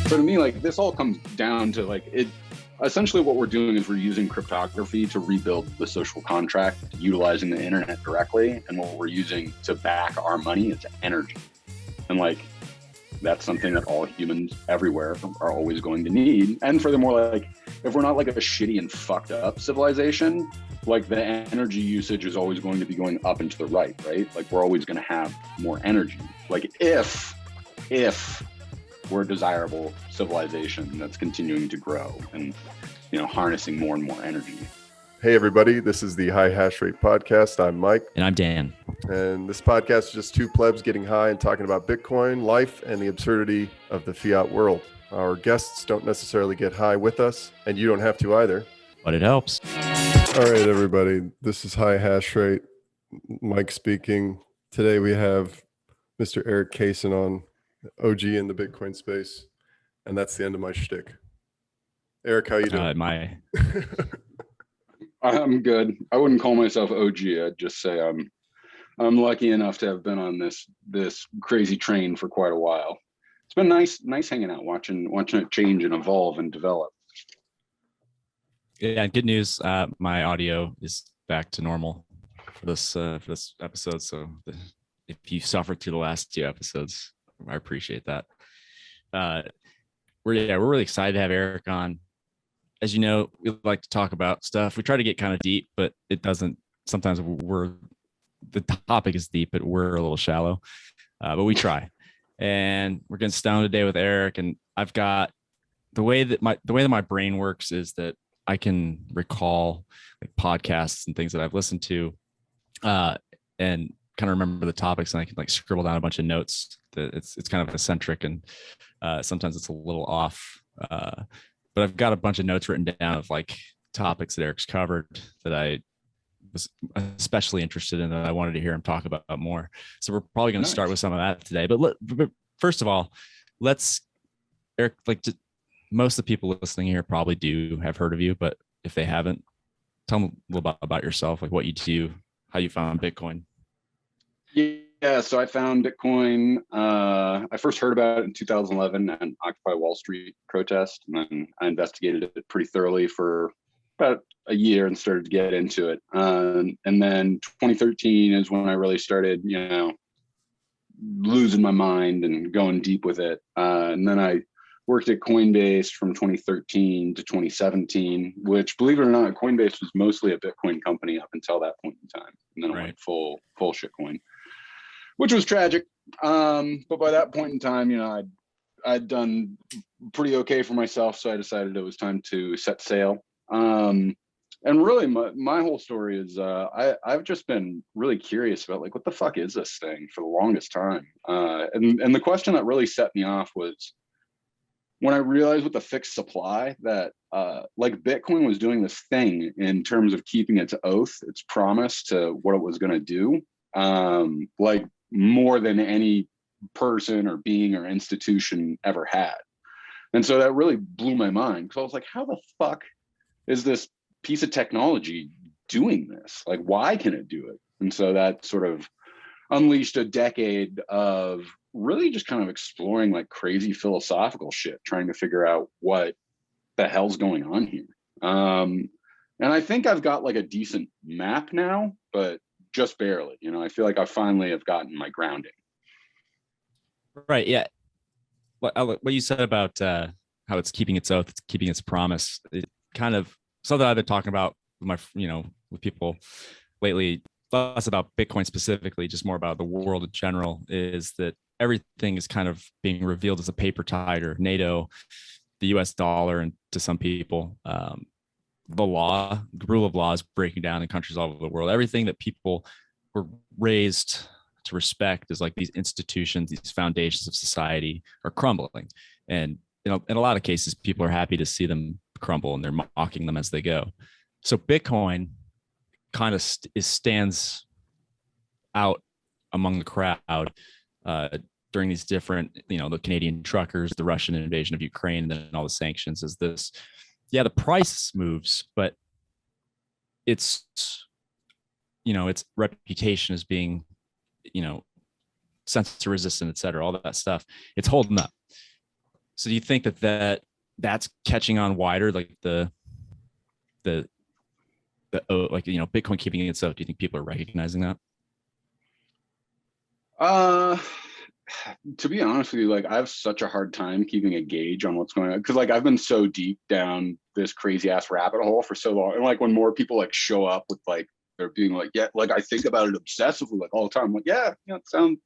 So to me, like, this all comes down to, like, it essentially what we're doing is we're using cryptography to rebuild the social contract, utilizing the internet directly. And what we're using to back our money is energy. And, like, that's something that all humans everywhere are always going to need. And furthermore, like, if we're not like a shitty and fucked up civilization, like, the energy usage is always going to be going up and to the right? Like, we're always going to have more energy. Like, if we're a desirable civilization that's continuing to grow and, you know, harnessing more and more energy. Hey everybody, this is the High Hash Rate Podcast. I'm Mike. And I'm Dan. And this podcast is just two plebs getting high and talking about Bitcoin, life, and the absurdity of the fiat world. Our guests don't necessarily get high with us, and you don't have to either. But it helps. All right, everybody. This is High Hash Rate. Mike speaking. Today we have Mr. Erik Cason on, OG in the Bitcoin space. And that's the end of my shtick. Erik, how you doing? I'm good. I wouldn't call myself OG. I'd just say I'm lucky enough to have been on this crazy train for quite a while. It's been nice hanging out, watching it change and evolve and develop. Yeah, good news. My audio is back to normal for this episode. So if you suffered through the last two episodes, I appreciate that. We're really excited to have Erik on. As you know, we like to talk about stuff. We try to get kind of deep, but it doesn't. Sometimes the topic is deep, but we're a little shallow. But we try, and we're getting stoned today with Erik. And I've got the way that my brain works is that I can recall like podcasts and things that I've listened to, and kind of remember the topics, and I can like scribble down a bunch of notes. That it's kind of eccentric, and sometimes it's a little off. But I've got a bunch of notes written down of like topics that Erik's covered that I was especially interested in, that I wanted to hear him talk about more. So we're probably going to start with some of that today. But first of all, Erik, like, most of the people listening here probably do have heard of you, but if they haven't, tell them a little about yourself, like what you do, how you found Bitcoin. Yeah, so I found Bitcoin. I first heard about it in 2011 at an Occupy Wall Street protest, and then I investigated it pretty thoroughly for about a year and started to get into it. And then 2013 is when I really started, you know, losing my mind and going deep with it. And then I worked at Coinbase from 2013 to 2017, which, believe it or not, Coinbase was mostly a Bitcoin company up until that point in time. And then it went full shitcoin, which was tragic. But by that point in time, you know, I'd done pretty okay for myself. So I decided it was time to set sail. And really my whole story is, I've just been really curious about, like, what the fuck is this thing for the longest time? And the question that really set me off was when I realized with the fixed supply that, like, Bitcoin was doing this thing in terms of keeping its oath, its promise to what it was going to do, like, more than any person or being or institution ever had. And so that really blew my mind, because I was like, how the fuck is this piece of technology doing this? Like, why can it do it? And so that sort of unleashed a decade of really just kind of exploring like crazy philosophical shit, trying to figure out what the hell's going on here. And I think I've got like a decent map now, but just barely. You know, I feel like I finally have gotten my grounding. Right. Yeah. What you said about how it's keeping its oath, it's keeping its promise. It kind of something I've been talking about with with people lately, less about Bitcoin specifically, just more about the world in general, is that everything is kind of being revealed as a paper tiger. NATO, the US dollar, and to some people, the rule of law is breaking down in countries all over the world. Everything that people were raised to respect is like these institutions, these foundations of society are crumbling. And, you know, in a lot of cases, people are happy to see them crumble, and they're mocking them as they go. So Bitcoin kind of stands out among the crowd during these different, you know, the Canadian truckers, the Russian invasion of Ukraine, and then all the sanctions. Is this, yeah, the price moves, but it's, you know, its reputation as being, you know, sensor resistant, et cetera, all that stuff. It's holding up. So do you think that's catching on wider, like the like, you know, Bitcoin keeping itself? Do you think people are recognizing that? To be honest with you, like I have such a hard time keeping a gauge on what's going on, because like I've been so deep down this crazy ass rabbit hole for so long, and like when more people like show up with like they're being like, yeah, like I think about it obsessively like all the time. I'm like, yeah, it sounds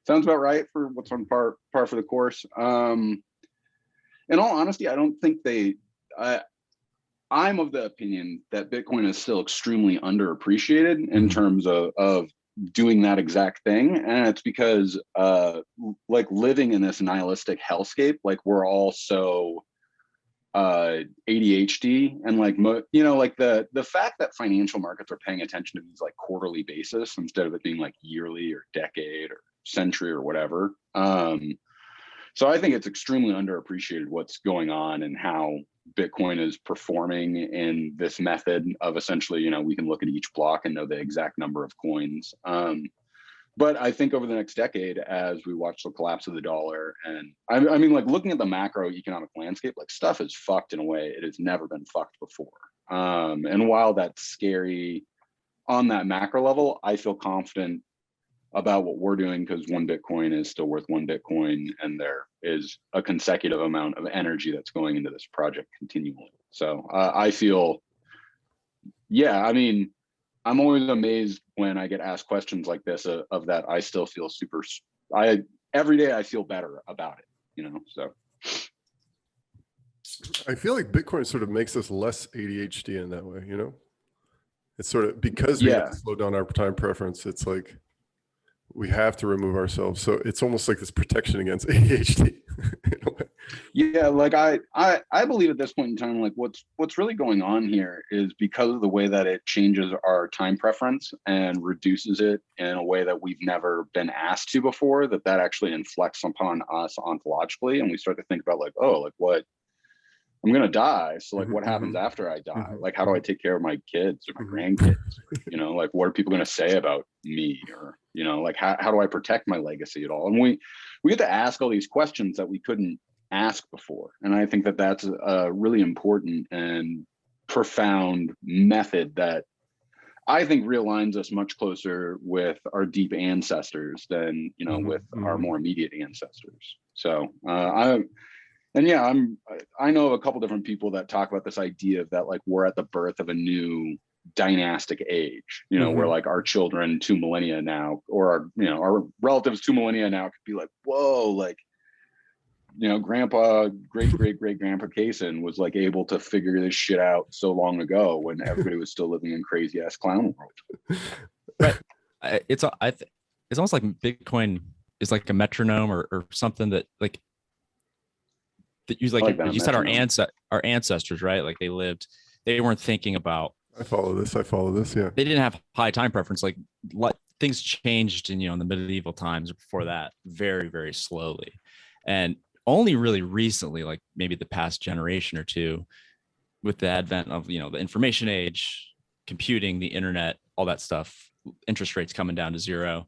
about right for what's on par for the course. In all honesty, I don't think I'm of the opinion that Bitcoin is still extremely underappreciated in terms of doing that exact thing. And it's because like living in this nihilistic hellscape, like we're all so ADHD, and like you know, like the fact that financial markets are paying attention to these like quarterly basis instead of it being like yearly or decade or century or whatever. So I think it's extremely underappreciated what's going on and how Bitcoin is performing in this method of essentially, you know, we can look at each block and know the exact number of coins. But I think over the next decade, as we watch the collapse of the dollar, and I mean, like looking at the macroeconomic landscape, like stuff is fucked in a way it has never been fucked before. And while that's scary on that macro level, I feel confident about what we're doing because one Bitcoin is still worth one Bitcoin, and there is a consecutive amount of energy that's going into this project continually. So I feel, yeah, I mean, I'm always amazed when I get asked questions like this of that. I still feel every day I feel better about it, you know, so. I feel like Bitcoin sort of makes us less ADHD in that way, you know? It's sort of because we have to slow down our time preference. It's like we have to remove ourselves. So it's almost like this protection against ADHD. Yeah, like I believe at this point in time, like what's really going on here is because of the way that it changes our time preference and reduces it in a way that we've never been asked to before, that actually inflects upon us ontologically. And we start to think about like, oh, like what, I'm going to die. So like, what happens after I die? Like, how do I take care of my kids or my grandkids? You know, like, what are people going to say about me? Or, you know, like, how do I protect my legacy at all? And we get to ask all these questions that we couldn't ask before. And I think that that's a really important and profound method that I think realigns us much closer with our deep ancestors than, you know, with our more immediate ancestors. So I know of a couple different people that talk about this idea of that, like, we're at the birth of a new dynastic age, you know, where like our children 2 millennia now, or our, you know, our relatives 2 millennia now could be like, whoa, like, you know, great grandpa Cason was like able to figure this shit out so long ago when everybody was still living in crazy ass clown world. Right. It's almost like Bitcoin is like a metronome or something that like, that you like you said, our ancestors, right? Like they weren't thinking about. I follow this. Yeah. They didn't have high time preference. Like things changed in, you know, in the medieval times or before that, very, very slowly. And only really recently, like maybe the past generation or two, with the advent of, you know, the information age, computing, the internet, all that stuff, interest rates coming down to zero,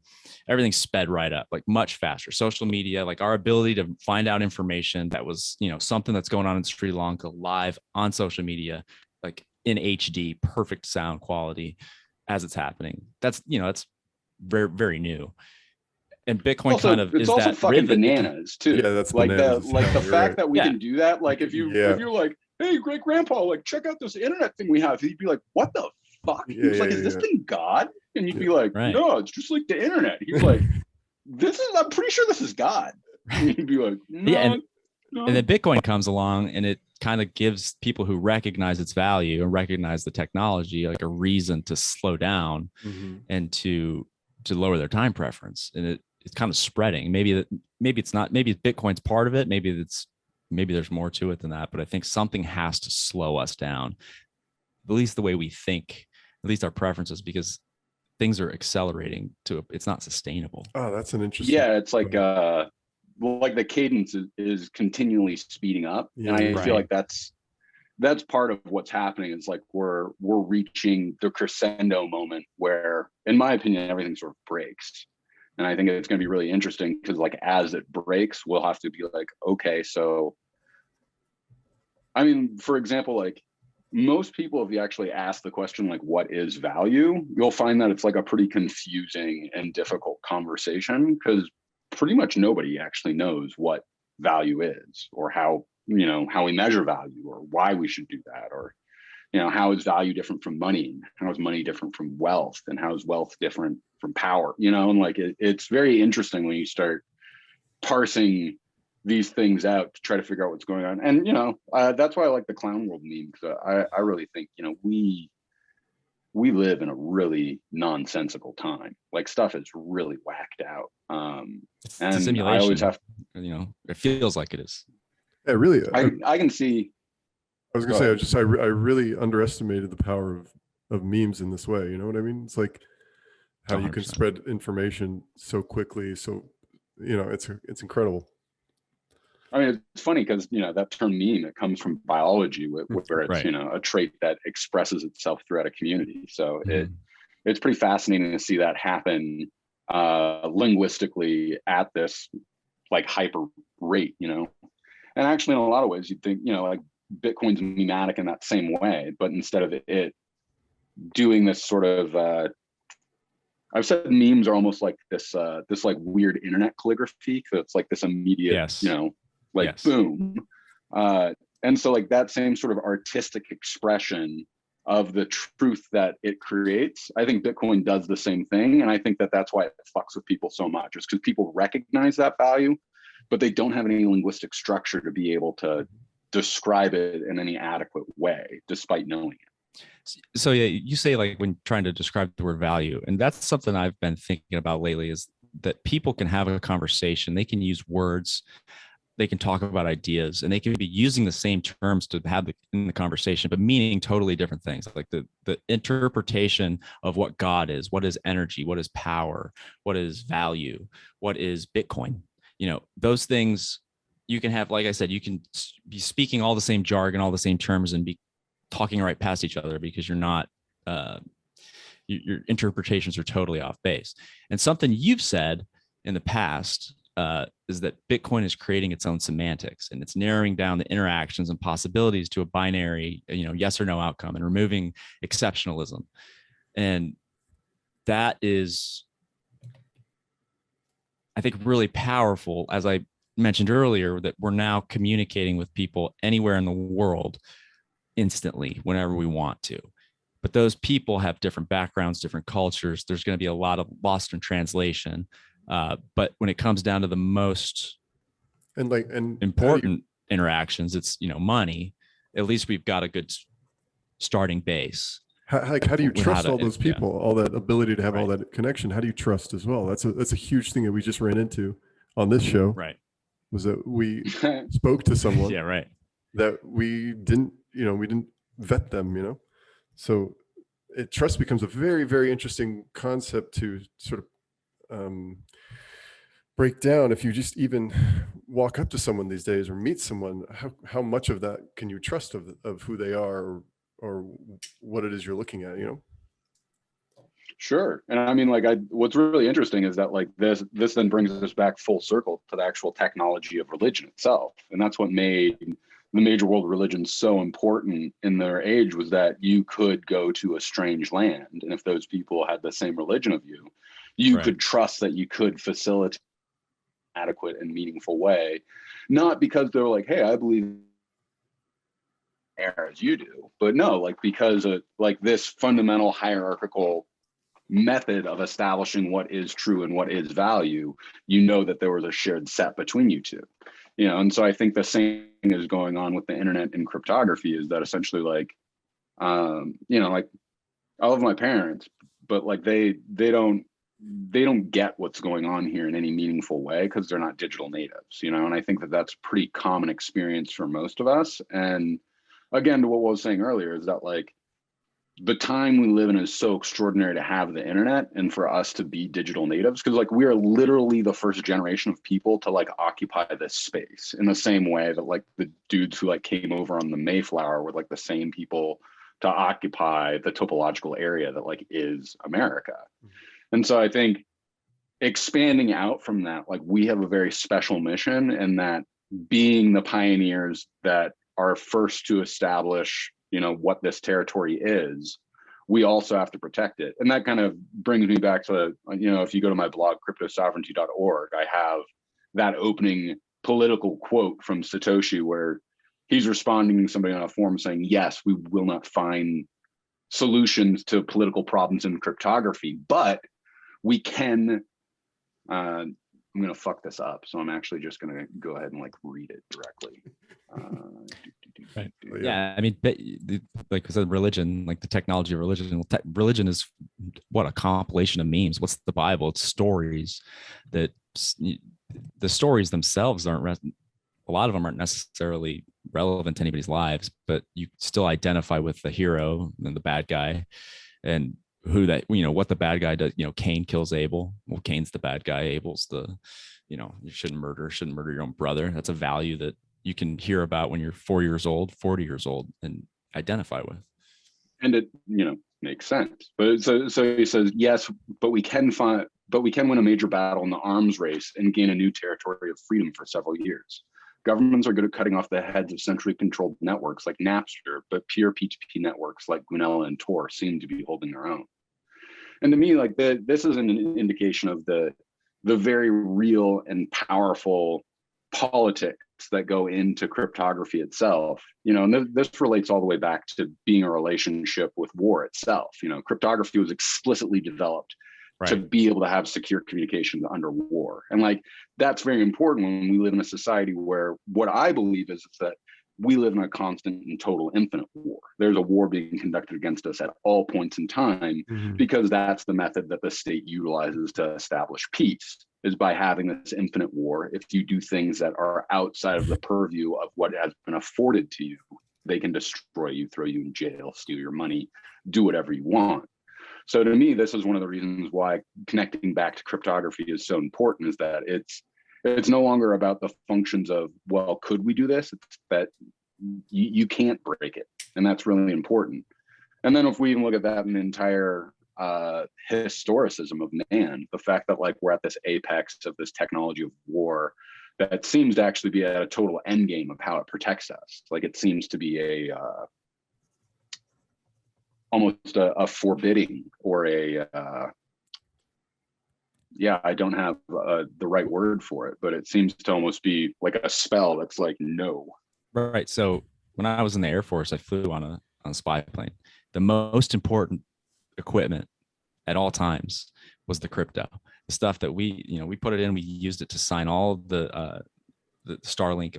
everything sped right up, like much faster. Social media, like our ability to find out information that was, you know, something that's going on in Sri Lanka live on social media, like in HD, perfect sound quality as it's happening. That's, you know, that's very, very new. And Bitcoin also, kind of it's is also that fucking bananas too. Yeah, that's like bananas. the fact that we can do that. Like if you're like, hey, great grandpa, like check out this internet thing we have. He'd be like, what the fuck? He's like, is this thing God? And you'd be like, no, it's just like the internet. He's like, I'm pretty sure this is God. And you'd be like, no. And then Bitcoin comes along and it kind of gives people who recognize its value and recognize the technology like a reason to slow down and to lower their time preference. And it's kind of spreading. Maybe it's not, maybe Bitcoin's part of it. Maybe there's more to it than that, but I think something has to slow us down, at least the way we think, at least our preferences, because things are accelerating it's not sustainable. Oh, that's an interesting. Yeah. It's like the cadence is continually speeding up. And I feel like that's part of what's happening. It's like we're reaching the crescendo moment where, in my opinion, everything sort of breaks. And I think it's going to be really interesting because like as it breaks, we'll have to be like, okay, so I mean, for example, like most people, if you actually ask the question, like, what is value, you'll find that it's like a pretty confusing and difficult conversation because pretty much nobody actually knows what value is or how, you know, how we measure value or why we should do that, or, you know, how is value different from money? How is money different from wealth? And how is wealth different from power? You know, and like it's very interesting when you start parsing these things out to try to figure out what's going on. And, you know, that's why I like the clown world meme, because I really think, you know, we live in a really nonsensical time. Like stuff is really whacked out. It's And a simulation. I always have, you know, it feels like it is. Yeah, really. I can see. I was gonna say, I really underestimated the power of memes in this way. You know what I mean? It's like how you can 100%. spread information so quickly. So, you know, it's incredible. I mean, it's funny because, you know, that term meme, it comes from biology where it's, Right. you know, a trait that expresses itself throughout a community. So Mhm. it's pretty fascinating to see that happen linguistically at this like hyper rate, you know. And actually, in a lot of ways, you'd think, you know, like Bitcoin's mimetic in that same way, but instead of it doing this sort of I've said memes are almost like this like weird internet calligraphy. So it's like this immediate, Yes. you know, like Yes. boom. And so like that same sort of artistic expression of the truth that it creates, I think Bitcoin does the same thing. And I think that that's why it fucks with people so much, is because people recognize that value, but they don't have any linguistic structure to be able to describe it in any adequate way, despite knowing it. So yeah, you say like when trying to describe the word value, and that's something I've been thinking about lately, is that people can have a conversation, they can use words, they can talk about ideas, and they can be using the same terms to have in the conversation, but meaning totally different things. Like the interpretation of what God is, what is energy, what is power, what is value, what is Bitcoin. You know, those things you can have, like I said, you can be speaking all the same jargon, all the same terms, and be talking right past each other because you're not your interpretations are totally off base. And something you've said in the past is that Bitcoin is creating its own semantics, and it's narrowing down the interactions and possibilities to a binary, you know, yes or no outcome, and removing exceptionalism. And that is, I think, really powerful. As I mentioned earlier, that we're now communicating with people anywhere in the world instantly whenever we want to. But those people have different backgrounds, different cultures. There's going to be a lot of lost in translation. But when it comes down to the most important interactions, it's, you know, money. At least we've got a good starting base. How do you trust all those people, all that ability to have all that connection? How do you trust as well? That's a huge thing that we just ran into on this show. Right. Was that we spoke to someone that we didn't vet them, you know? So trust becomes a very, very interesting concept to sort of break down. If you just even walk up to someone these days or meet someone, how much of that can you trust of who they are or what it is you're looking at, you know? Sure. And I mean, like, what's really interesting is that like this then brings us back full circle to the actual technology of religion itself. And that's what made the major world religions so important in their age, was that you could go to a strange land, and if those people had the same religion of you could trust that you could facilitate adequate and meaningful way, not because they're like, hey, I believe as you do, but no, like because of like this fundamental hierarchical method of establishing what is true and what is value, you know that there was a shared set between you two, you know. And so I think the same thing is going on with the internet and cryptography, is that essentially like you know, like I love my parents, but like they don't get what's going on here in any meaningful way because they're not digital natives, you know. And I think that that's a pretty common experience for most of us. And again, to what I was saying earlier, is that like the time we live in is so extraordinary to have the internet and for us to be digital natives, because like we are literally the first generation of people to like occupy this space in the same way that like the dudes who like came over on the Mayflower were like the same people to occupy the topological area that like is America. And so I think expanding out from that, like we have a very special mission, and that being the pioneers that are first to establish, what this territory is, we also have to protect it. And that kind of brings me back to, if you go to my blog, cryptosovereignty.org, I have that opening political quote from Satoshi where he's responding to somebody on a forum saying, yes, we will not find solutions to political problems in cryptography, but we can, I'm going to fuck this up. So I'm actually just going to go ahead and read it directly. Right. Yeah. I mean, like I said, religion, like the technology of religion, religion is what, a compilation of memes. What's the Bible? It's stories that the stories themselves aren't, a lot of them aren't necessarily relevant to anybody's lives, but you still identify with the hero and the bad guy, and who that, what the bad guy does. Cain kills Abel. Well, Cain's the bad guy. Abel's the, you shouldn't murder your own brother. That's a value that you can hear about when you're 4 years old, 40 years old, and identify with. And it, makes sense. But so he says, yes, but we can win a major battle in the arms race and gain a new territory of freedom for several years. Governments are good at cutting off the heads of centrally controlled networks like Napster, but pure P2P networks like Guanella and Tor seem to be holding their own. And to me, this is an indication of the very real and powerful politics that go into cryptography itself. And this relates all the way back to being a relationship with war itself. Cryptography was explicitly developed to be able to have secure communications under war. And that's very important when we live in a society where what I believe is that we live in a constant and total infinite war. There's a war being conducted against us at all points in time, because that's the method that the state utilizes to establish peace, is by having this infinite war. If you do things that are outside of the purview of what has been afforded to you, they can destroy you, throw you in jail, steal your money, do whatever you want. So to me, this is one of the reasons why connecting back to cryptography is so important, is that it's no longer about the functions of, well, could we do this? It's that you can't break it. And that's really important. And then if we even look at that in the entire historicism of man, the fact that we're at this apex of this technology of war that seems to actually be at a total end game of how it protects us. It seems to be almost a forbidding, or I don't have the right word for it, but it seems to almost be like a spell that's no. Right. So when I was in the Air Force, I flew on a spy plane. The most important equipment at all times was the crypto, the stuff that we put it in. We used it to sign all the Starlink,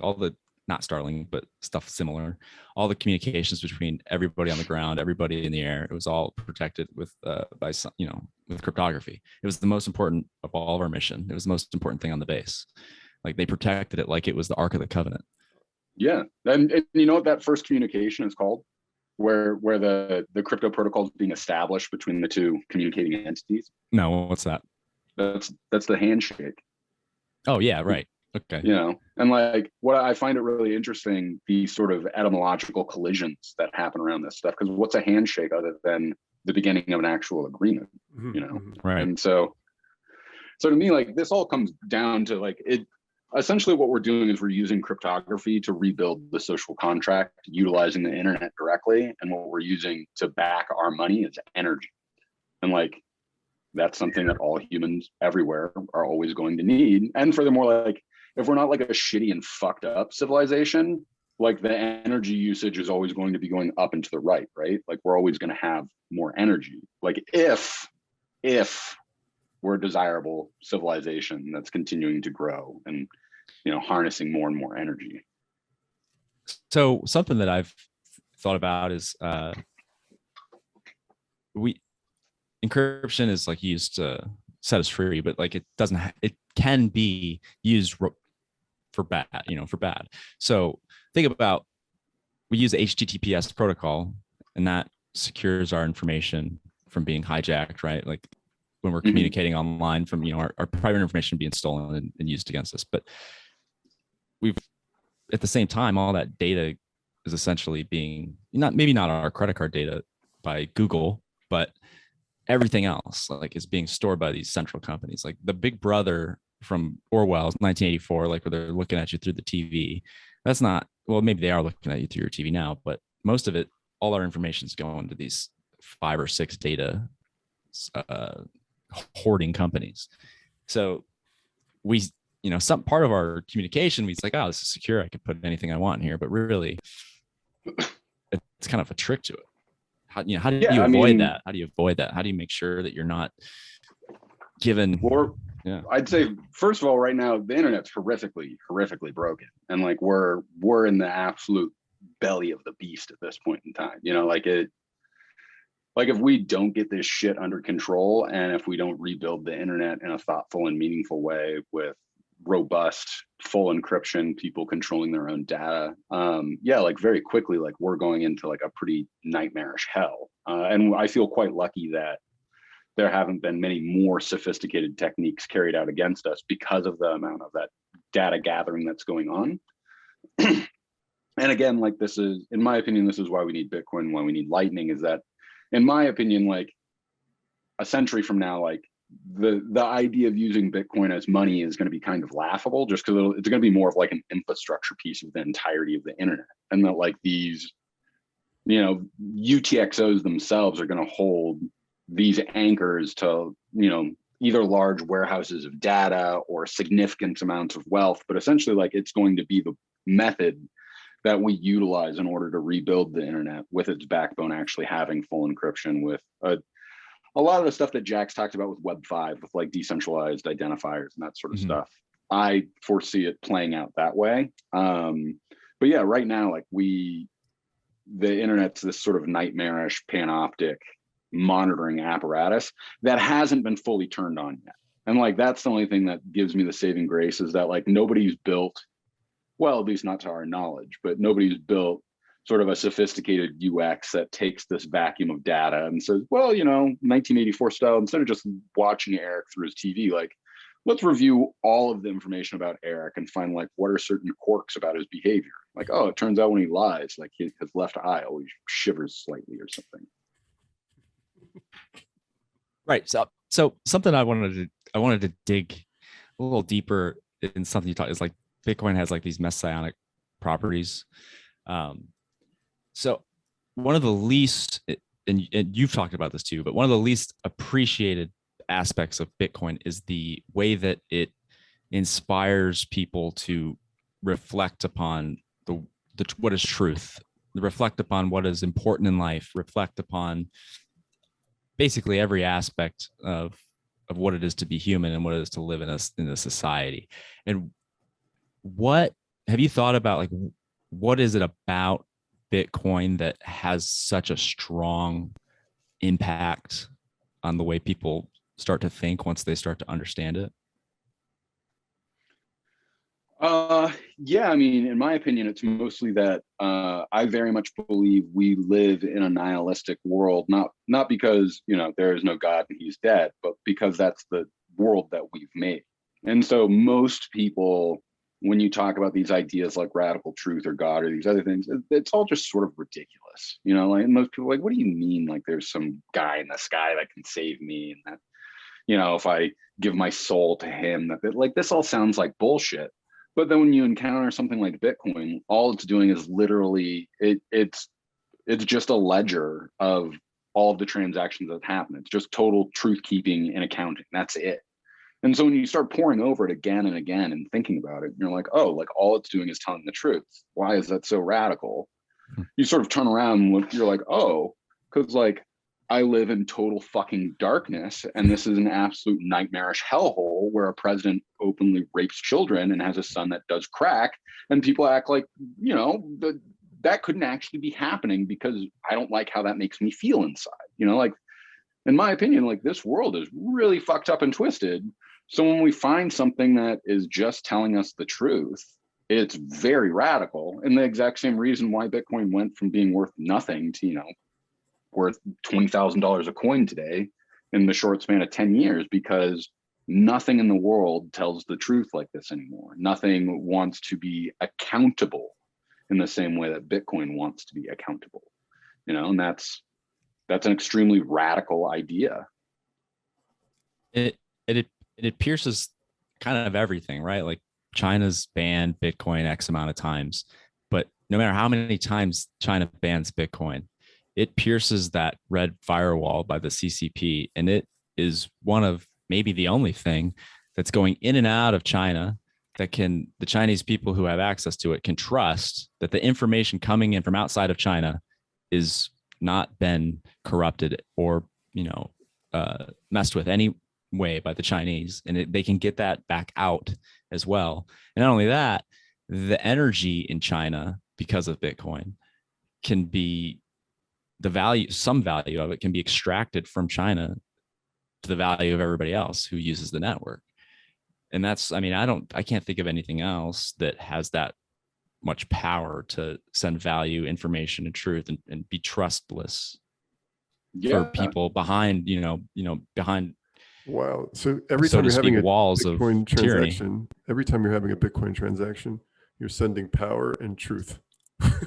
not Starlink, but stuff similar, all the communications between everybody on the ground, everybody in the air. It was all protected with with cryptography. It was the most important of all of our mission. It was the most important thing on the base. They protected it like it was the Ark of the Covenant. Yeah. And you know what that first communication is called? Where the crypto protocol is being established between the two communicating entities? No, what's that? That's the handshake. Oh yeah, right. Okay. And what I find it really interesting, these sort of etymological collisions that happen around this stuff, because what's a handshake other than the beginning of an actual agreement? Right. And so to me, this all comes down to it. Essentially what we're doing is we're using cryptography to rebuild the social contract, utilizing the internet directly. And what we're using to back our money is energy. And that's something that all humans everywhere are always going to need. And furthermore, if we're not a shitty and fucked up civilization, the energy usage is always going to be going up and to the right? We're always going to have more energy. If we're a desirable civilization that's continuing to grow and harnessing more and more energy. So something that I've thought about is encryption is used to set us free, but it doesn't it can be used for bad, for bad. So think about, we use the HTTPS protocol, and that secures our information from being hijacked, right? When we're communicating online, from our private information being stolen and used against us. But we've, at the same time, all that data is essentially being maybe not our credit card data by Google, but everything else like is being stored by these central companies, like the Big Brother from Orwell's 1984, like where they're looking at you through the TV. That's not, well, maybe they are looking at you through your TV now, but most of it, all our information is going to these 5 or 6 data hoarding companies. So we, some part of our communication, we like, oh, this is secure, I can put anything I want in here, but really it's kind of a trick to it. How do you avoid that? How do you avoid that? How do you make sure that you're not given? Or I'd say, first of all, right now the internet's horrifically broken, and like we're in the absolute belly of the beast at this point in time. Like if we don't get this shit under control, and if we don't rebuild the internet in a thoughtful and meaningful way with robust full encryption, people controlling their own data, like very quickly, like we're going into like a pretty nightmarish hell. And I feel quite lucky that there haven't been many more sophisticated techniques carried out against us because of the amount of that data gathering that's going on. And again, like this is, in my opinion, this is why we need Bitcoin, why we need Lightning, is that, in my opinion, like a century from now, like the idea of using Bitcoin as money is going to be kind of laughable, just because it's going to be more of like an infrastructure piece of the entirety of the internet, and that like these, UTXOs themselves are going to hold these anchors to, either large warehouses of data or significant amounts of wealth, but essentially like it's going to be the method that we utilize in order to rebuild the internet, with its backbone actually having full encryption, with a lot of the stuff that Jack's talked about with Web 5, with like decentralized identifiers and that sort of stuff. I foresee it playing out that way. But yeah, right now, like the internet's this sort of nightmarish panoptic monitoring apparatus that hasn't been fully turned on yet. And like, that's the only thing that gives me the saving grace, is that like nobody's built, well, at least not to our knowledge, but nobody's built sort of a sophisticated UX that takes this vacuum of data and says, well, 1984 style, instead of just watching Erik through his TV, like, let's review all of the information about Erik and find like what are certain quirks about his behavior. Like, oh, it turns out when he lies, like his left eye always shivers slightly or something. Right. So something I wanted to dig a little deeper in something you talked is like Bitcoin has like these messianic properties. So one of the least, and you've talked about this too, but one of the least appreciated aspects of Bitcoin is the way that it inspires people to reflect upon the what is truth, reflect upon what is important in life, reflect upon basically every aspect of what it is to be human and what it is to live in a society. And what have you thought about, like, what is it about Bitcoin that has such a strong impact on the way people start to think once they start to understand it? Yeah, I mean, in my opinion, it's mostly that I very much believe we live in a nihilistic world, not because, there is no God and he's dead, but because that's the world that we've made. And so most people, when you talk about these ideas like radical truth or God or these other things, it's all just sort of ridiculous. Like most people are like, what do you mean? Like there's some guy in the sky that can save me, and that, if I give my soul to him, that like this all sounds like bullshit. But then when you encounter something like Bitcoin, all it's doing is literally it's just a ledger of all of the transactions that happen. It's just total truth keeping and accounting. That's it. And so when you start poring over it again and again and thinking about it, you're like, oh, like all it's doing is telling the truth. Why is that so radical? You sort of turn around and look, you're like, oh, because like I live in total fucking darkness, and this is an absolute nightmarish hellhole where a president openly rapes children and has a son that does crack, and people act like, that couldn't actually be happening because I don't like how that makes me feel inside. Like, in my opinion, like this world is really fucked up and twisted. So when we find something that is just telling us the truth, it's very radical. And the exact same reason why Bitcoin went from being worth nothing to, worth $20,000 a coin today in the short span of 10 years, because nothing in the world tells the truth like this anymore. Nothing wants to be accountable in the same way that Bitcoin wants to be accountable, and that's an extremely radical idea. it it pierces kind of everything, right? Like China's banned Bitcoin X amount of times, but no matter how many times China bans Bitcoin, it pierces that red firewall by the CCP, and it is one of maybe the only thing that's going in and out of China that can the Chinese people who have access to it can trust that the information coming in from outside of China is not been corrupted or messed with any way by the Chinese, and they can get that back out as well. And not only that, the energy in China because of Bitcoin can be some value of it can be extracted from China to the value of everybody else who uses the network. And that's, I mean, I can't think of anything else that has that much power to send value, information, and truth and be trustless for people behind, behind. Wow. So every so time to you're having speak, a walls Bitcoin of tyranny. transaction, every time you're having a Bitcoin transaction, you're sending power and truth. That's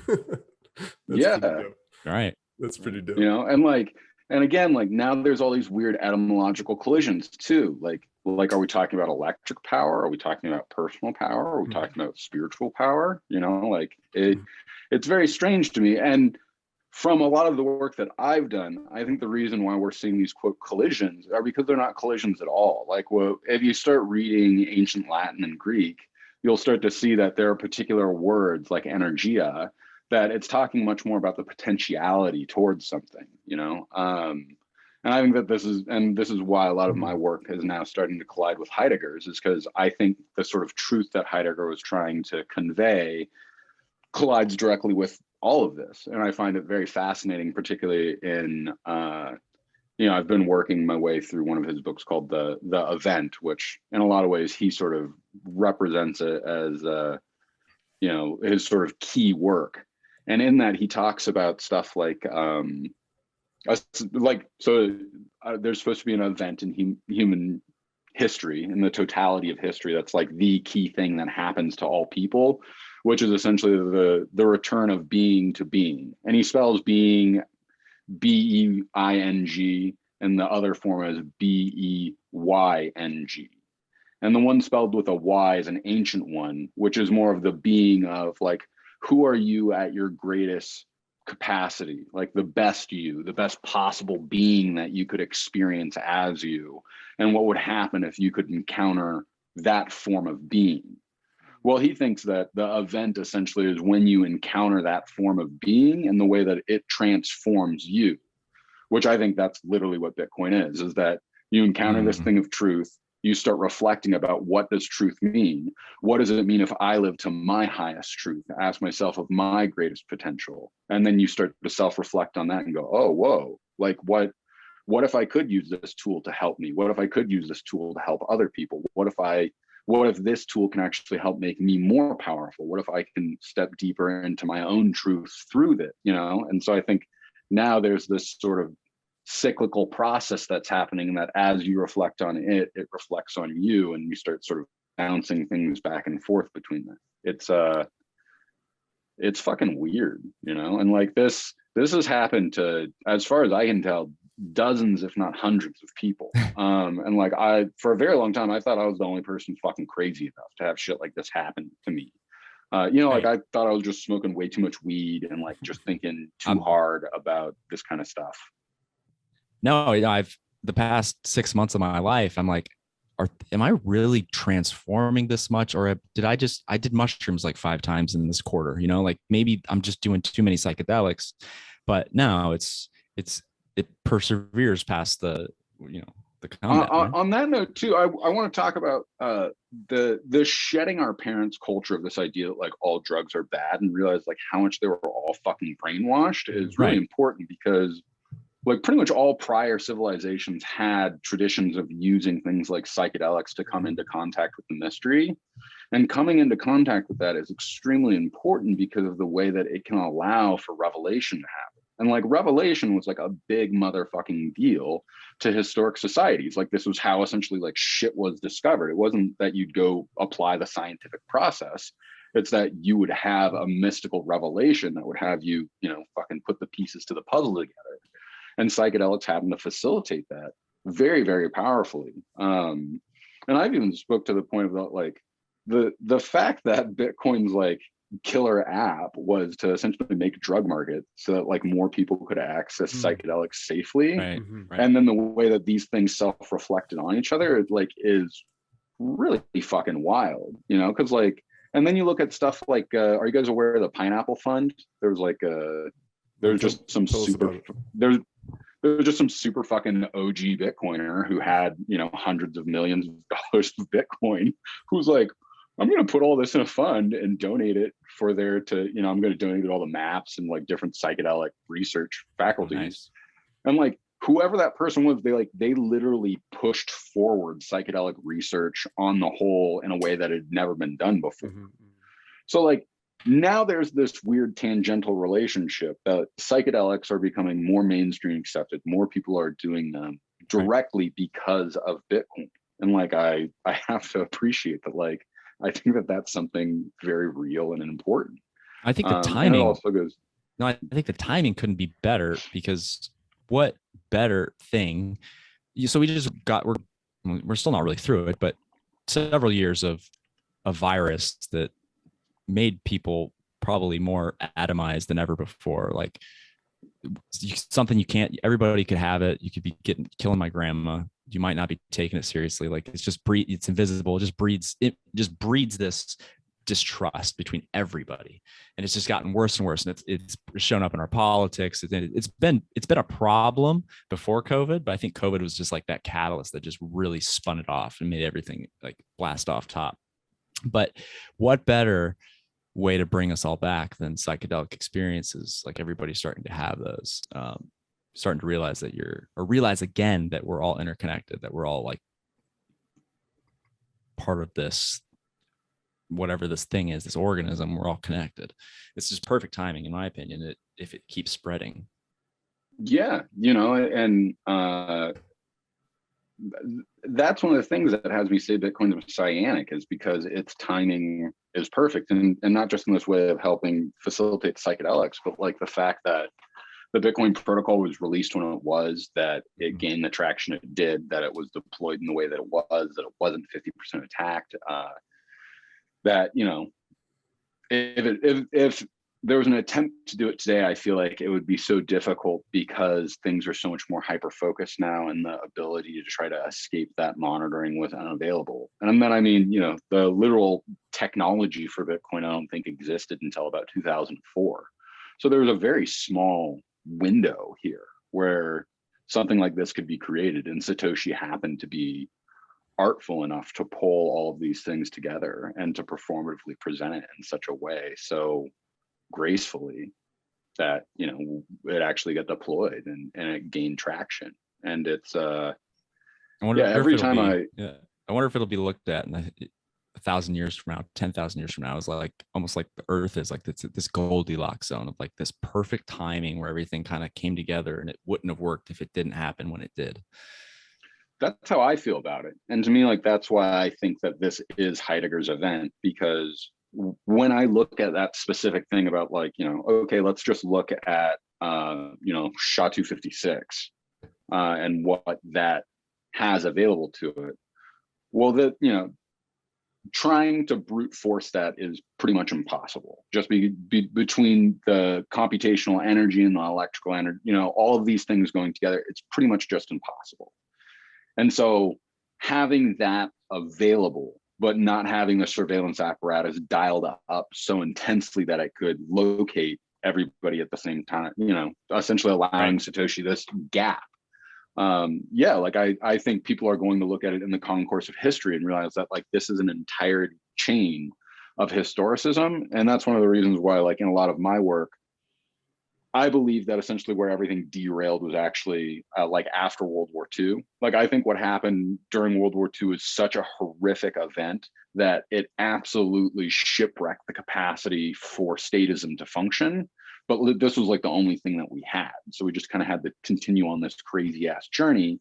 pretty dope. Right. That's pretty dope. And again, like now there's all these weird etymological collisions too. Like, are we talking about electric power? Are we talking about personal power? Are we talking about spiritual power? It's very strange to me. And from a lot of the work that I've done, I think the reason why we're seeing these quote collisions are because they're not collisions at all. Like, if you start reading ancient Latin and Greek, you'll start to see that there are particular words like energia that it's talking much more about the potentiality towards something, and I think that this is why a lot of my work is now starting to collide with Heidegger's, is because I think the sort of truth that Heidegger was trying to convey collides directly with all of this. And I find it very fascinating, particularly in, I've been working my way through one of his books called The Event, which in a lot of ways he sort of represents it as, his sort of key work. And in that he talks about stuff like, there's supposed to be an event in human history, in the totality of history, that's like the key thing that happens to all people, which is essentially the return of being to being. And he spells being B-E-I-N-G, and the other form is B-E-Y-N-G. And the one spelled with a Y is an ancient one, which is more of the being of like, who are you at your greatest capacity, like the best you, the best possible being that you could experience as you, and what would happen if you could encounter that form of being. Well, he thinks that the event essentially is when you encounter that form of being and the way that it transforms you, which I think that's literally what Bitcoin is that you encounter this thing of truth, you start reflecting about what does truth mean? What does it mean if I live to my highest truth? Ask myself of my greatest potential. And then you start to self-reflect on that and go, oh, whoa, like what if I could use this tool to help me? What if I could use this tool to help other people? What if this tool can actually help make me more powerful? What if I can step deeper into my own truth through that, And so I think now there's this sort of cyclical process that's happening, that as you reflect on it, it reflects on you, and you start sort of bouncing things back and forth between them. It's fucking weird, and like this has happened to, as far as I can tell, dozens, if not hundreds of people. And like for a very long time, I thought I was the only person fucking crazy enough to have shit like this happen to me. Like I thought I was just smoking way too much weed and like just thinking too hard about this kind of stuff. No, the past 6 months of my life, I'm like, am I really transforming this much? Or I did mushrooms like 5 times in this quarter, like maybe I'm just doing too many psychedelics, but no, it perseveres past the combat. On that note too, I want to talk about the shedding our parents' culture of this idea that like all drugs are bad, and realize like how much they were all fucking brainwashed is really important, because like pretty much all prior civilizations had traditions of using things like psychedelics to come into contact with the mystery. And coming into contact with that is extremely important because of the way that it can allow for revelation to happen. And like revelation was like a big motherfucking deal to historic societies. Like this was how essentially like shit was discovered. It wasn't that you'd go apply the scientific process. It's that you would have a mystical revelation that would have you, fucking put the pieces to the puzzle together. And psychedelics happen to facilitate that. very, very powerfully. And I've even spoke to the point about like the fact that Bitcoin's like killer app was to essentially make drug market so that like more people could access psychedelics safely. Right, right. And then the way that these things self-reflected on each other, it like is really fucking wild, you know? Because like, and then you look at stuff like, are you guys aware of the Pineapple Fund? There's like there's just some super there's just some super fucking OG Bitcoiner who had, you know, hundreds of millions of dollars of Bitcoin, who's like, I'm going to put all this in a fund and donate it for there to, you know, I'm going to donate it all the maps and like different psychedelic research faculties. Nice. And like whoever that person was, they literally pushed forward psychedelic research on the whole in a way that had never been done before. So like now there's this weird tangential relationship that psychedelics are becoming more mainstream accepted. More people are doing them directly because of Bitcoin. And like, I have to appreciate that. Like, I think that that's something very real and important. I think the timing also goes. No, I think the timing couldn't be better, because what better thing? So we're still not really through it, but several years of a virus that made people probably more atomized than ever before. Like something you can't, everybody could have it. You could be killing my grandma. You might not be taking it seriously. Like it's invisible. It just breeds this distrust between everybody. And it's just gotten worse and worse. And it's shown up in our politics. It's been a problem before COVID, but I think COVID was just like that catalyst that just really spun it off and made everything like blast off top. But what better way to bring us all back than psychedelic experiences? Like everybody's starting to have those, starting to realize realize again that we're all interconnected, that we're all like part of this, whatever this thing is, this organism, we're all connected. It's just perfect timing, in my opinion, if it keeps spreading. Yeah, you know, and that's one of the things that has me say Bitcoin is messianic, is because its timing is perfect, and not just in this way of helping facilitate psychedelics, but like the fact that the Bitcoin protocol was released when it was, that it gained the traction it did, that it was deployed in the way that it was, that it wasn't 50% attacked, that, you know, if there was an attempt to do it today, I feel like it would be so difficult because things are so much more hyper-focused now, and the ability to try to escape that monitoring was unavailable. And then, I mean, you know, the literal technology for Bitcoin, I don't think existed until about 2004. So there was a very small window here where something like this could be created, and Satoshi happened to be artful enough to pull all of these things together and to performatively present it in such a way so gracefully that, you know, it actually got deployed and it gained traction. And it's I wonder if it'll be looked at in 1,000 years from now, 10,000 years from now, is like almost like the Earth is like this Goldilocks zone of like this perfect timing where everything kind of came together, and it wouldn't have worked if it didn't happen when it did. That's how I feel about it. And to me, like, that's why I think that this is Heidegger's event, because when I look at that specific thing about, like, you know, okay, let's just look at, you know, SHA-256 and what that has available to it. Well, that, you know, trying to brute force that is pretty much impossible. Just between the computational energy and the electrical energy, you know, all of these things going together, it's pretty much just impossible. And so having that available, but not having the surveillance apparatus dialed up so intensely that it could locate everybody at the same time, you know, essentially allowing Satoshi this gap. Yeah, like I think people are going to look at it in the concourse of history and realize that, like, this is an entire chain of historicism. And that's one of the reasons why, like, in a lot of my work, I believe that essentially where everything derailed was actually like after World War II. Like, I think what happened during World War II is such a horrific event that it absolutely shipwrecked the capacity for statism to function. But this was like the only thing that we had. So we just kind of had to continue on this crazy ass journey.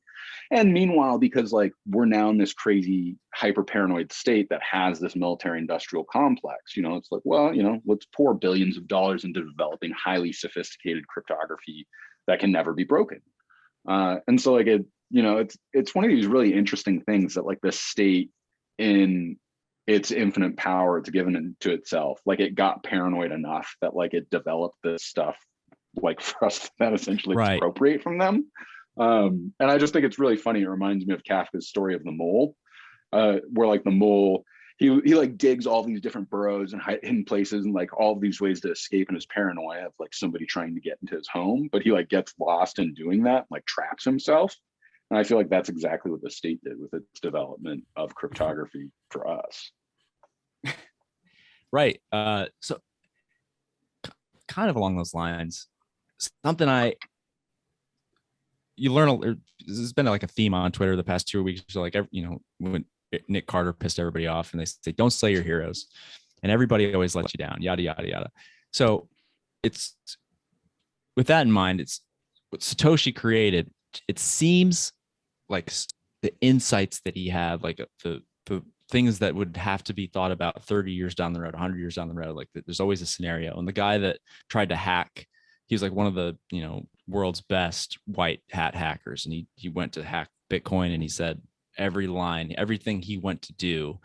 And meanwhile, because, like, we're now in this crazy hyper paranoid state that has this military industrial complex, you know, it's like, well, you know, let's pour billions of dollars into developing highly sophisticated cryptography that can never be broken. And so, like, it's one of these really interesting things that like the state in its infinite power it's given to itself, like it got paranoid enough that like it developed this stuff like for us to then essentially expropriate from them. And I just think it's really funny. It reminds me of Kafka's story of the mole, where like the mole, he like digs all these different burrows and hidden places and like all of these ways to escape in his paranoia of like somebody trying to get into his home, but he like gets lost in doing that, like traps himself. And I feel like that's exactly what the state did with its development of cryptography for us. Right. So kind of along those lines, something you learn, there's been like a theme on Twitter the past 2 weeks. So like, when Nick Carter pissed everybody off and they say, don't slay your heroes. And everybody always lets you down, yada, yada, yada. So it's with that in mind, it's what Satoshi created. It seems like the insights that he had, like the things that would have to be thought about 30 years down the road, 100 years down the road, like there's always a scenario. And the guy that tried to hack, he was like one of the, world's best white hat hackers. And he went to hack Bitcoin, and he said everything he went to do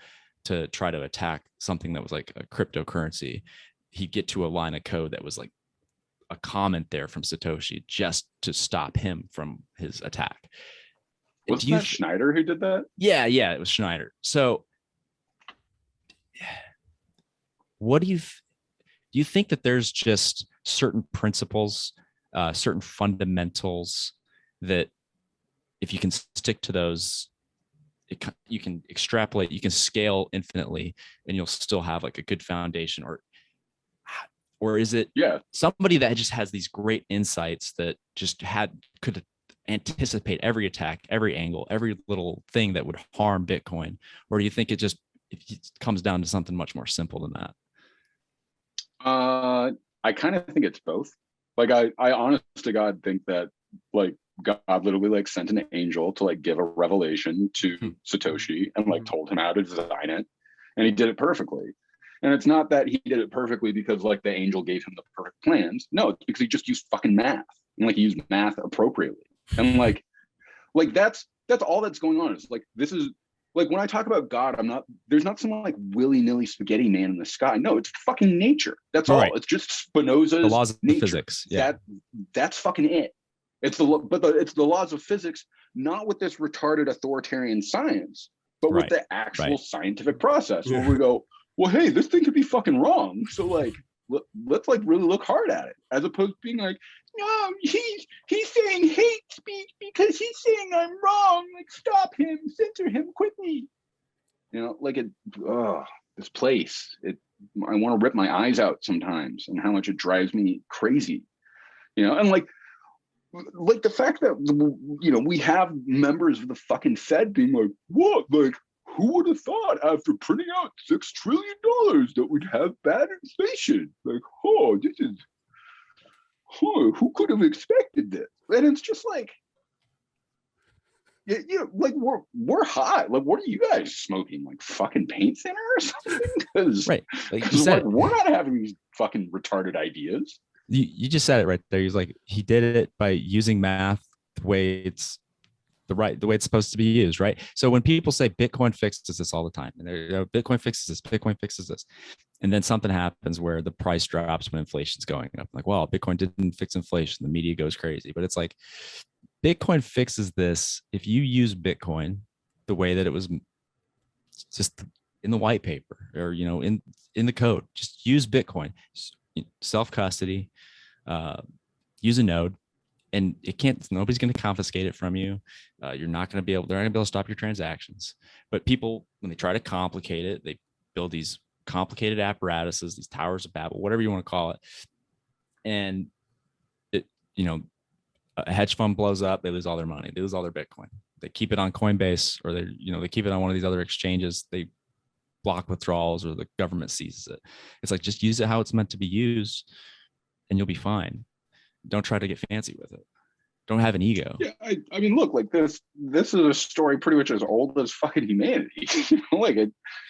to try to attack something that was like a cryptocurrency, he'd get to a line of code that was like a comment there from Satoshi just to stop him from his attack. Wasn't that Schneider who did that? Yeah, it was Schneider. So what do you think that there's just certain principles, certain fundamentals that if you can stick to those, you can extrapolate, you can scale infinitely, and you'll still have like a good foundation? Or is it somebody that just has these great insights that just could anticipate every attack, every angle, every little thing that would harm Bitcoin? Or do you think it comes down to something much more simple than that? I kind of think it's both. Like I honest to God think that like God literally like sent an angel to like give a revelation to Satoshi and like told him how to design it, and he did it perfectly. And it's not that he did it perfectly because like the angel gave him the perfect plans. No, it's because he just used fucking math, and like he used math appropriately. And like that's all that's going on. It's like, this is like, when I talk about God, there's not some like willy-nilly spaghetti man in the sky. No, it's fucking nature. That's all. It's just Spinoza's the laws of nature. Physics. Yeah. That's fucking it. It's the laws of physics, not with this retarded authoritarian science, but with the actual scientific process where we go, well, hey, this thing could be fucking wrong. So like, let's like really look hard at it, as opposed to being like, no, he's saying hate speech because he's saying I'm wrong. Like, stop him, censor him quickly. Like this place. I want to rip my eyes out sometimes, and how much it drives me crazy. And like the fact that we have members of the fucking Fed being like, what, like, who would have thought after printing out $6 trillion that we'd have bad inflation? Like, who could have expected this? And it's just like, like we're hot. Like, what are you guys smoking? Like fucking paint thinner or something? Because like you said, we're not having these fucking retarded ideas. You just said it right there. He's like, he did it by using math the way it's supposed to be used, right? So when people say Bitcoin fixes this all the time, and Bitcoin fixes this, and then something happens where the price drops when inflation's going up, like, well, Bitcoin didn't fix inflation, the media goes crazy. But it's like, Bitcoin fixes this if you use Bitcoin the way that it was just in the white paper, or in the code. Just use Bitcoin, self-custody, use a node. And nobody's going to confiscate it from you. They're not going to be able to stop your transactions. But people, when they try to complicate it, they build these complicated apparatuses, these towers of Babel, whatever you want to call it. And a hedge fund blows up, they lose all their money. They lose all their Bitcoin. They keep it on Coinbase, or they keep it on one of these other exchanges. They block withdrawals, or the government seizes it. It's like, just use it how it's meant to be used, and you'll be fine. Don't try to get fancy with it. Don't have an ego. Yeah, I mean, look, like this is a story pretty much as old as fucking humanity. Like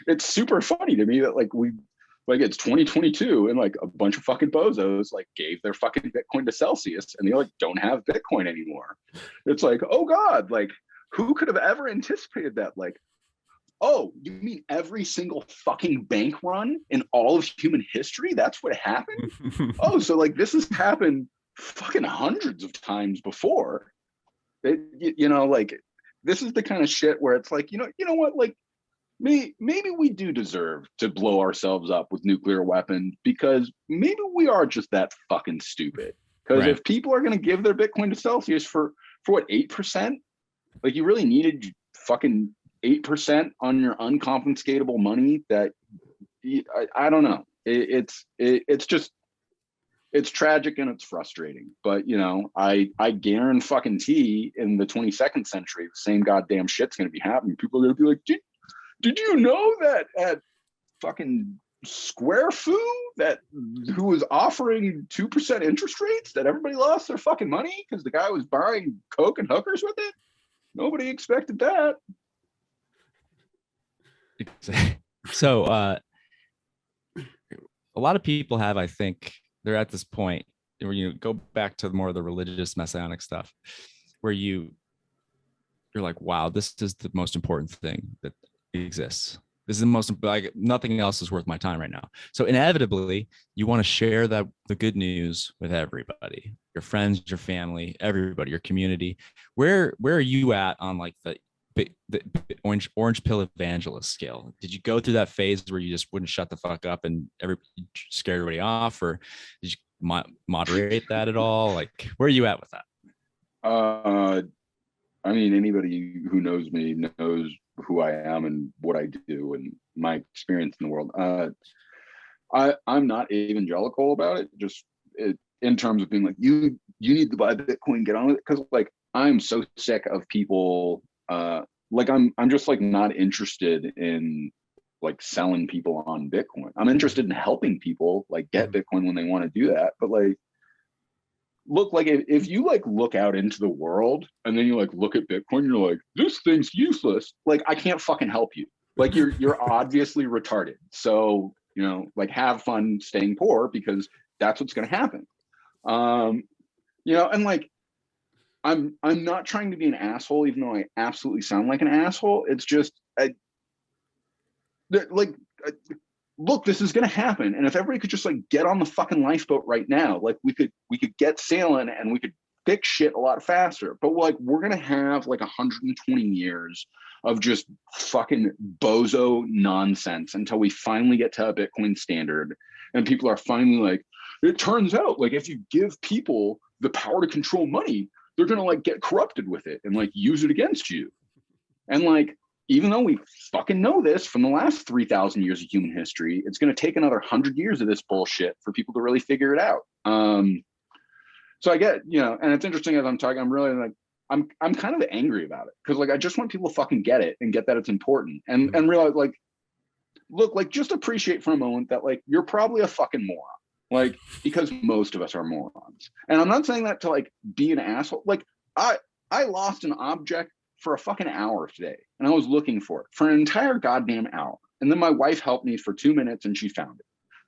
it's super funny to me that it's 2022 and like a bunch of fucking bozos like gave their fucking Bitcoin to Celsius, and they like don't have Bitcoin anymore. It's like, oh God, like who could have ever anticipated that? Like, oh, you mean every single fucking bank run in all of human history? That's what happened? Oh, so like this has happened fucking hundreds of times before. Like this is the kind of shit where it's like, you know what, like maybe we do deserve to blow ourselves up with nuclear weapons because maybe we are just that fucking stupid. Because if people are going to give their Bitcoin to Celsius for what, 8%, like you really needed fucking 8% on your unconfiscatable money. That I don't know. It's just, it's tragic and it's frustrating. But I guarantee in the 22nd century, the same goddamn shit's gonna be happening. People are gonna be like, did you know that at fucking Square Foo who was offering 2% interest rates, that everybody lost their fucking money because the guy was buying coke and hookers with it? Nobody expected that. So a lot of people have, I think, they're at this point where you go back to more of the religious messianic stuff, where you're like, wow, this is the most important thing that exists. This is the most, like, nothing else is worth my time right now. So inevitably, you want to share the good news with everybody, your friends, your family, everybody, your community. Where are you at on like the orange pill evangelist scale? Did you go through that phase where you just wouldn't shut the fuck up and scare everybody off, or did you moderate that at all? Like, where are you at with that? I mean, anybody who knows me knows who I am and what I do and my experience in the world. I'm not evangelical about it, just in terms of being like, you need to buy Bitcoin, get on with it. Because like, I'm so sick of people, like I'm just like not interested in like selling people on Bitcoin. I'm interested in helping people like get Bitcoin when they want to do that. But like, look, like if you like look out into the world and then you like look at Bitcoin, you're like, this thing's useless. Like, I can't fucking help you. Like you're obviously retarded. So, like have fun staying poor because that's what's going to happen. And like, I'm not trying to be an asshole, even though I absolutely sound like an asshole. It's just look, this is going to happen. And if everybody could just like get on the fucking lifeboat right now, like we could get sailing and we could fix shit a lot faster. But like, we're going to have like 120 years of just fucking bozo nonsense until we finally get to a Bitcoin standard. And people are finally like, it turns out like if you give people the power to control money, they're going to like get corrupted with it and like use it against you. And like, even though we fucking know this from the last 3,000 years of human history, it's going to take another 100 years of this bullshit for people to really figure it out. So I get, and it's interesting as I'm talking, I'm really like, I'm kind of angry about it because like I just want people to fucking get it and get that it's important and realize like, look, like just appreciate for a moment that like you're probably a fucking moron, like because most of us are morons. And I'm not saying that to like be an asshole. Like I lost an object for a fucking hour today and I was looking for it for an entire goddamn hour. And then my wife helped me for 2 minutes and she found it.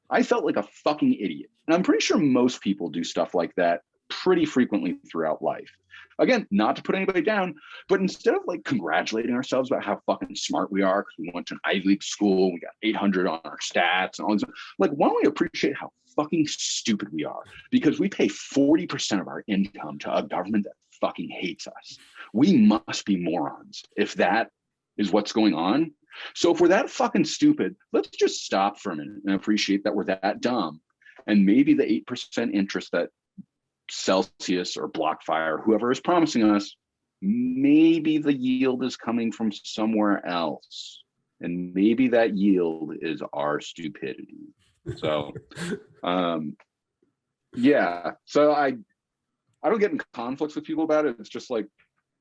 I felt like a fucking idiot. And I'm pretty sure most people do stuff like that pretty frequently throughout life. Again, not to put anybody down, but instead of like congratulating ourselves about how fucking smart we are because we went to an Ivy League school, we got 800 on our stats and all this, like why don't we appreciate how fucking stupid we are? Because we pay 40% of our income to a government that fucking hates us. We must be morons if that is what's going on. So if we're that fucking stupid, let's just stop for a minute and appreciate that we're that dumb. And maybe the 8% interest that Celsius or BlockFi or whoever is promising us, maybe the yield is coming from somewhere else. And maybe that yield is our stupidity. So, yeah. So I don't get in conflicts with people about it. It's just like,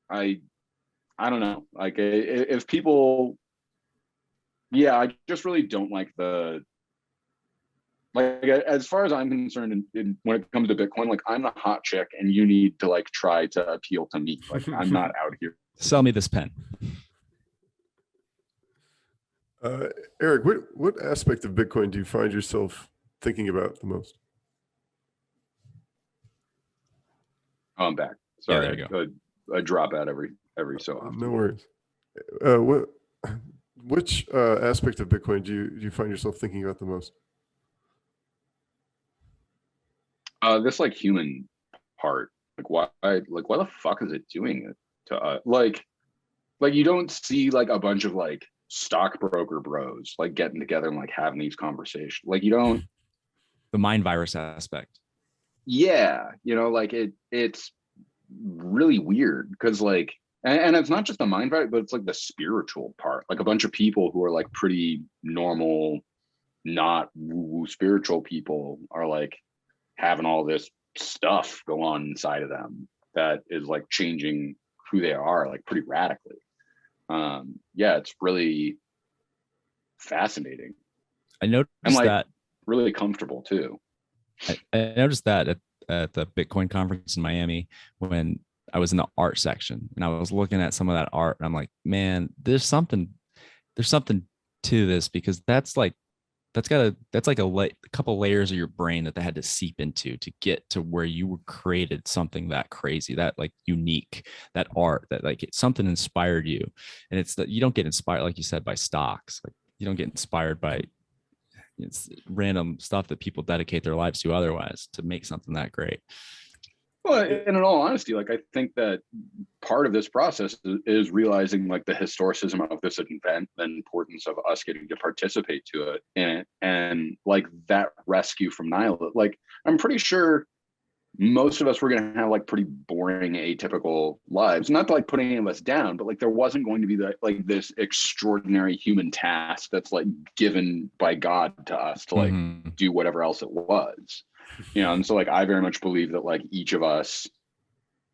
I don't know. Like if people, yeah, I just really don't like like as far as I'm concerned, when it comes to Bitcoin, like I'm the hot chick and you need to like try to appeal to me. Like I'm not out here. Sell me this pen. Erik, what aspect of Bitcoin do you find yourself thinking about the most? Oh, I'm back. Sorry, yeah, there you go. I drop out every every so often. No worries. Which aspect of Bitcoin do you find yourself thinking about the most? This like human part, like why the fuck is it doing it to us? Like you don't see like a bunch of like stockbroker bros like getting together and like having these conversations. Like you don't. The mind virus aspect. Yeah, like it's really weird because like, and it's not just the mind part, but it's like the spiritual part. Like a bunch of people who are like pretty normal, not woo-woo spiritual people are like having all this stuff go on inside of them that is like changing who they are like pretty radically. Yeah, it's really fascinating. I noticed and like that really comfortable too. I noticed that at the Bitcoin conference in Miami when I was in the art section and I was looking at some of that art and I'm like, man, there's something to this, because that's like a couple layers of your brain that they had to seep into to get to where you created something that crazy, that like unique, that art, that like something inspired you. And it's that you don't get inspired, like you said, by stocks. Like you don't get inspired by it's random stuff that people dedicate their lives to otherwise to make something that great. Well, and in all honesty, like I think that part of this process is realizing like the historicism of this event, the importance of us getting to participate to it, and like that rescue from nihilism. Like I'm pretty sure most of us were going to have like pretty boring, atypical lives. Not to like put any of us down, but like there wasn't going to be that like this extraordinary human task that's like given by God to us to like do whatever else it was. And so like I very much believe that like each of us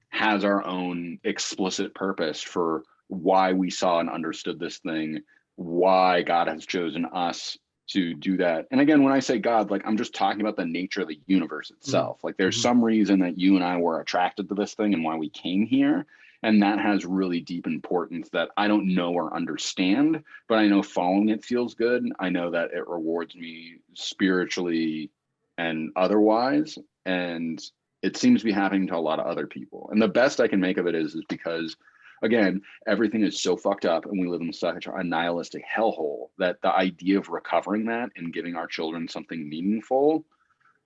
has our own explicit purpose for why we saw and understood this thing, why God has chosen us to do that. And again, when I say God, like I'm just talking about the nature of the universe itself. Like there's some reason that you and I were attracted to this thing and why we came here. And that has really deep importance that I don't know or understand, but I know following it feels good. I know that it rewards me spiritually and otherwise. And it seems to be happening to a lot of other people. And the best I can make of it is because, again, everything is so fucked up and we live in such a nihilistic hellhole that the idea of recovering that and giving our children something meaningful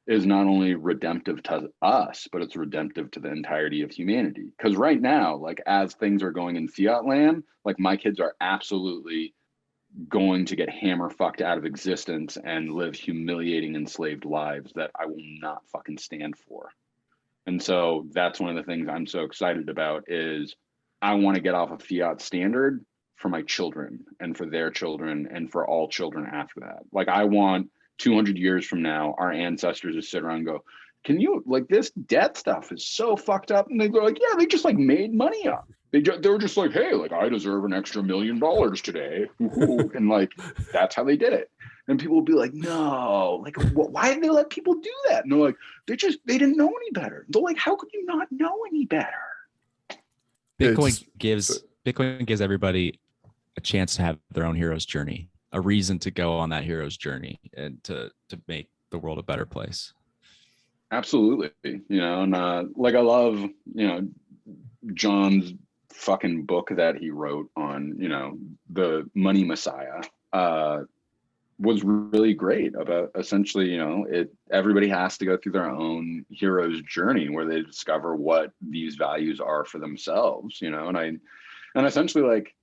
is not only redemptive to us, but it's redemptive to the entirety of humanity. Because right now, like as things are going in fiat land, like my kids are absolutely going to get hammer fucked out of existence and live humiliating enslaved lives that I will not fucking stand for. And so that's one of the things I'm so excited about is I want to get off a fiat standard for my children and for their children and for all children after that. Like I want 200 years from now, our ancestors to sit around and go, can you, like this debt stuff is so fucked up. And they go like, yeah, they just like made money up. They were just like, hey, like I deserve an extra $1 million today. And like, that's how they did it. And people will be like, no, like, why did they let people do that? And they're like, they didn't know any better. They're like, how could you not know any better? Bitcoin gives everybody a chance to have their own hero's journey, a reason to go on that hero's journey and to make the world a better place. Absolutely. And like I love, John's fucking book that he wrote on, the money messiah, was really great about essentially, everybody has to go through their own hero's journey where they discover what these values are for themselves, and essentially like,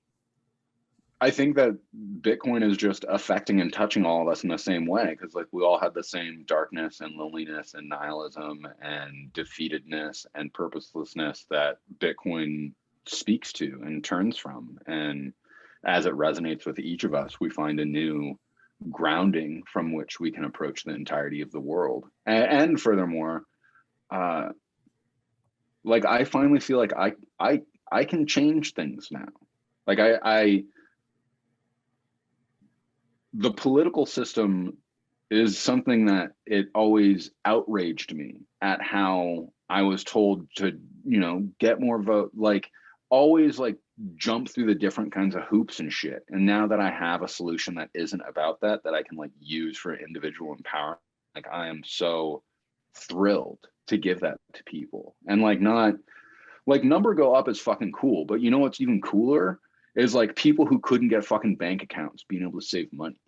I think that Bitcoin is just affecting and touching all of us in the same way because like we all have the same darkness and loneliness and nihilism and defeatedness and purposelessness that Bitcoin speaks to and turns from. And as it resonates with each of us, we find a new grounding from which we can approach the entirety of the world. And furthermore, like I finally feel like I can change things now. Like the political system is something that it always outraged me at how I was told to, get more vote, like always like jump through the different kinds of hoops and shit. And now that I have a solution that isn't about that I can like use for individual empowerment, like I am so thrilled to give that to people and like not Like number go up is fucking cool, but you know what's even cooler is like people who couldn't get fucking bank accounts being able to save money.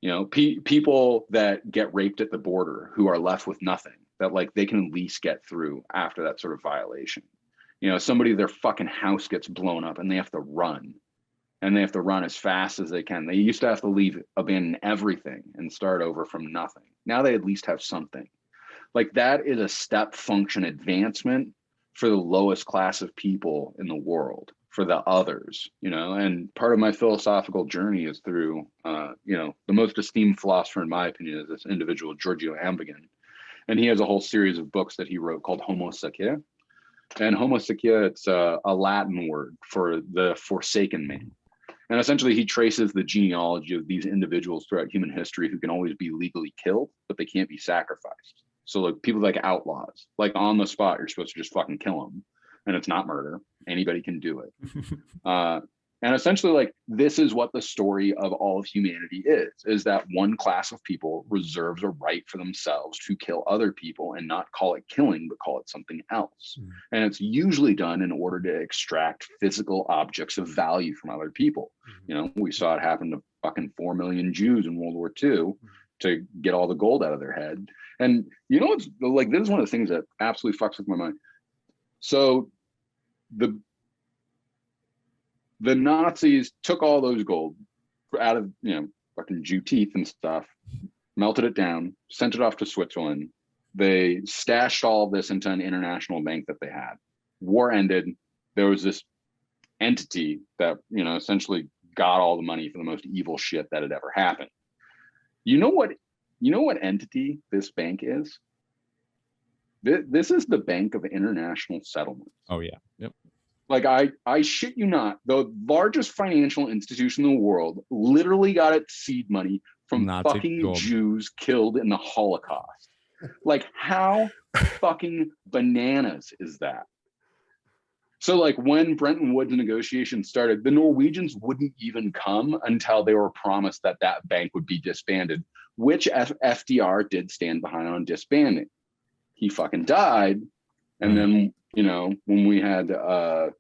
You know, people that get raped at the border who are left with nothing, that like they can at least get through after that sort of violation. You know, somebody, their fucking house gets blown up and they have to run, and they have to run as fast as they can. They used to have to leave, abandon everything and start over from nothing. Now they at least have something. Like that is a step function advancement for the lowest class of people in the world, for the others, you know. And part of my philosophical journey is through, you know, the most esteemed philosopher in my opinion is this individual, Giorgio Agamben. And he has a whole series of books that he wrote called Homo Sapiens. And Homo Sapiens, it's a Latin word for the forsaken man. And essentially he traces the genealogy of these individuals throughout human history who can always be legally killed, but they can't be sacrificed. So like people like outlaws, like on the spot, you're supposed to just fucking kill them. And it's not murder. Anybody can do it. And essentially, like, this is what the story of all of humanity is that one class of people reserves a right for themselves to kill other people and not call it killing, but call it something else. Mm. And it's usually done in order to extract physical objects of value from other people. Mm. You know, we saw it happen to fucking 4 million Jews in World War II to get all the gold out of their head. And you know, it's like, this is one of the things that absolutely fucks with my mind. So the Nazis took all those gold out of, you know, fucking Jew teeth and stuff, melted it down, sent it off to Switzerland. They stashed all of this into an international bank that they had. War ended. There was this entity that, you know, essentially got all the money for the most evil shit that had ever happened. You know what entity this bank is? This is the Bank of International Settlements. Oh yeah. Yep. Like I shit you not, the largest financial institution in the world literally got its seed money from Nazi fucking gold. Jews killed in the Holocaust. Like, how fucking bananas is that? So like when Bretton Woods negotiations started, the Norwegians wouldn't even come until they were promised that that bank would be disbanded, which FDR did stand behind on disbanding. He fucking died. And then, you know, when we had the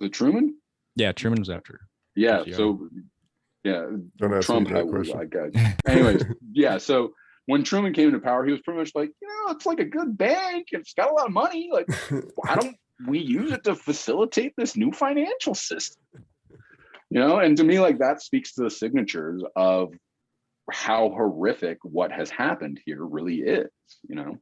Truman? Yeah, Truman was after. Yeah, FDR. So yeah, Trump had one, I guess. Anyways, yeah, so when Truman came into power, he was pretty much like, you know, it's like a good bank, it's got a lot of money. Like, why don't we use it to facilitate this new financial system? You know, and to me, like, that speaks to the signatures of how horrific what has happened here really is, you know.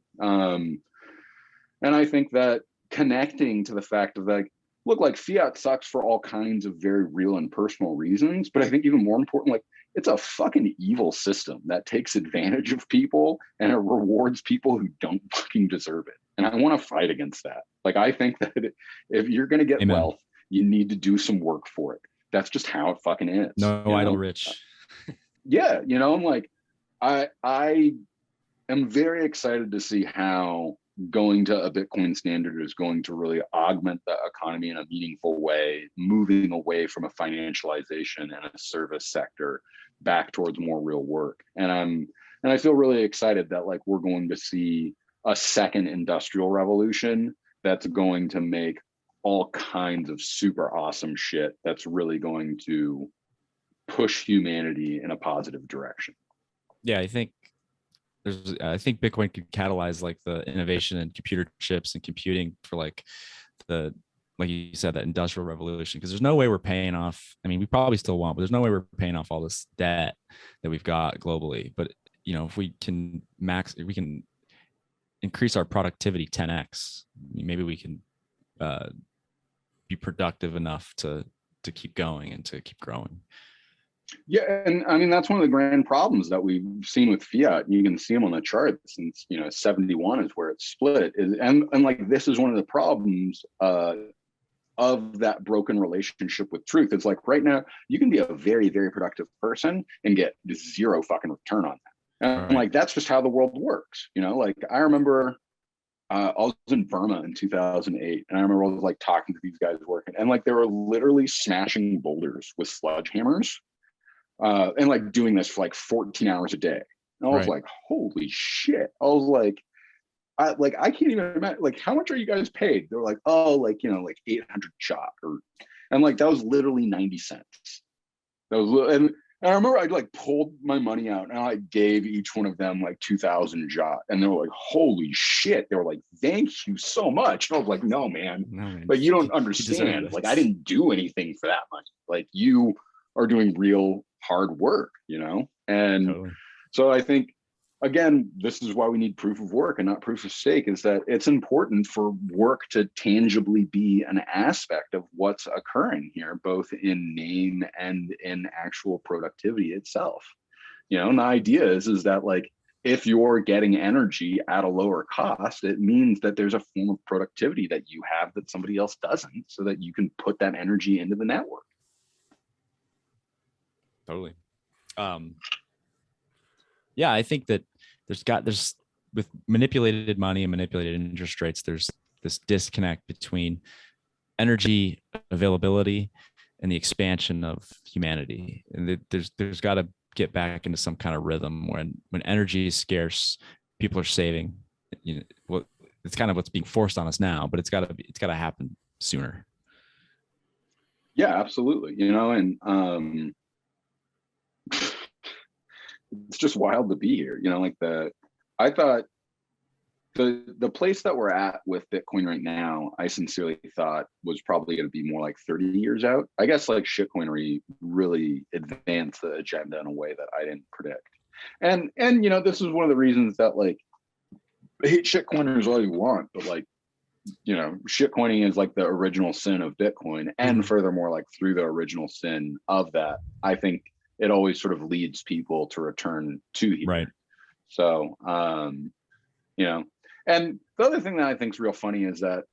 And I think that connecting to the fact of like, look, like Fiat sucks for all kinds of very real and personal reasons, but I think even more important, like, it's a fucking evil system that takes advantage of people and it rewards people who don't fucking deserve it. And I want to fight against that. Like, I think that if you're going to get wealth, you need to do some work for it. That's just how it fucking is. No idle rich. Yeah, you know, I'm like, I am very excited to see how going to a Bitcoin standard is going to really augment the economy in a meaningful way, moving away from a financialization and a service sector back towards more real work. And I feel really excited that like we're going to see a second industrial revolution that's going to make all kinds of super awesome shit that's really going to push humanity in a positive direction. Yeah, I think Bitcoin could catalyze like the innovation in computer chips and computing for like you said, that industrial revolution, because there's no way we're paying off. I mean, we probably still won't, but there's no way we're paying off all this debt that we've got globally. But you know, if we can increase our productivity 10x, maybe we can be productive enough to keep going and to keep growing. Yeah, and I mean, that's one of the grand problems that we've seen with Fiat. You can see them on the chart since, you know, 71 is where it's split. And like, this is one of the problems of that broken relationship with truth. It's like right now, you can be a very, very productive person and get zero fucking return on that. And right. Like, that's just how the world works. You know, like I remember I was in Burma in 2008, and I remember I was like talking to these guys working, and like they were literally smashing boulders with sledgehammers. And like doing this for like 14 hours a day. And I was like, holy shit. I was like, I can't even imagine, like, how much are you guys paid? They're like, oh, like, you know, like 800 shot, or, and like, that was literally 90 cents. That was, and I remember I like pulled my money out and I gave each one of them like 2,000 jot, and they were like, holy shit. They were like, thank you so much. And I was like, no, man, like, you don't understand. Like, I didn't do anything for that money. Like, you are doing real hard work, you know? And Totally. so I think, again, this is why we need proof of work and not proof of stake, is that it's important for work to tangibly be an aspect of what's occurring here, both in name and in actual productivity itself. You know, and the idea is that, like, if you're getting energy at a lower cost, it means that there's a form of productivity that you have that somebody else doesn't, so that you can put that energy into the network. Totally. Yeah, I think that there's with manipulated money and manipulated interest rates, there's this disconnect between energy availability and the expansion of humanity. And there's got to get back into some kind of rhythm when energy is scarce, people are saving. You know, well, it's kind of what's being forced on us now, but it's got to happen sooner. Yeah, absolutely. You know, and it's just wild to be here. You know, like, I thought the place that we're at with Bitcoin right now, I sincerely thought was probably going to be more like 30 years out. I guess like shitcoinery really advanced the agenda in a way that I didn't predict. And you know, this is one of the reasons that, like, hate shitcoiners all you want, but, like, you know, shitcoining is like the original sin of Bitcoin. And furthermore, like, through the original sin of that, I think it always sort of leads people to return to here. Right. So, you know, and the other thing that I think is real funny is that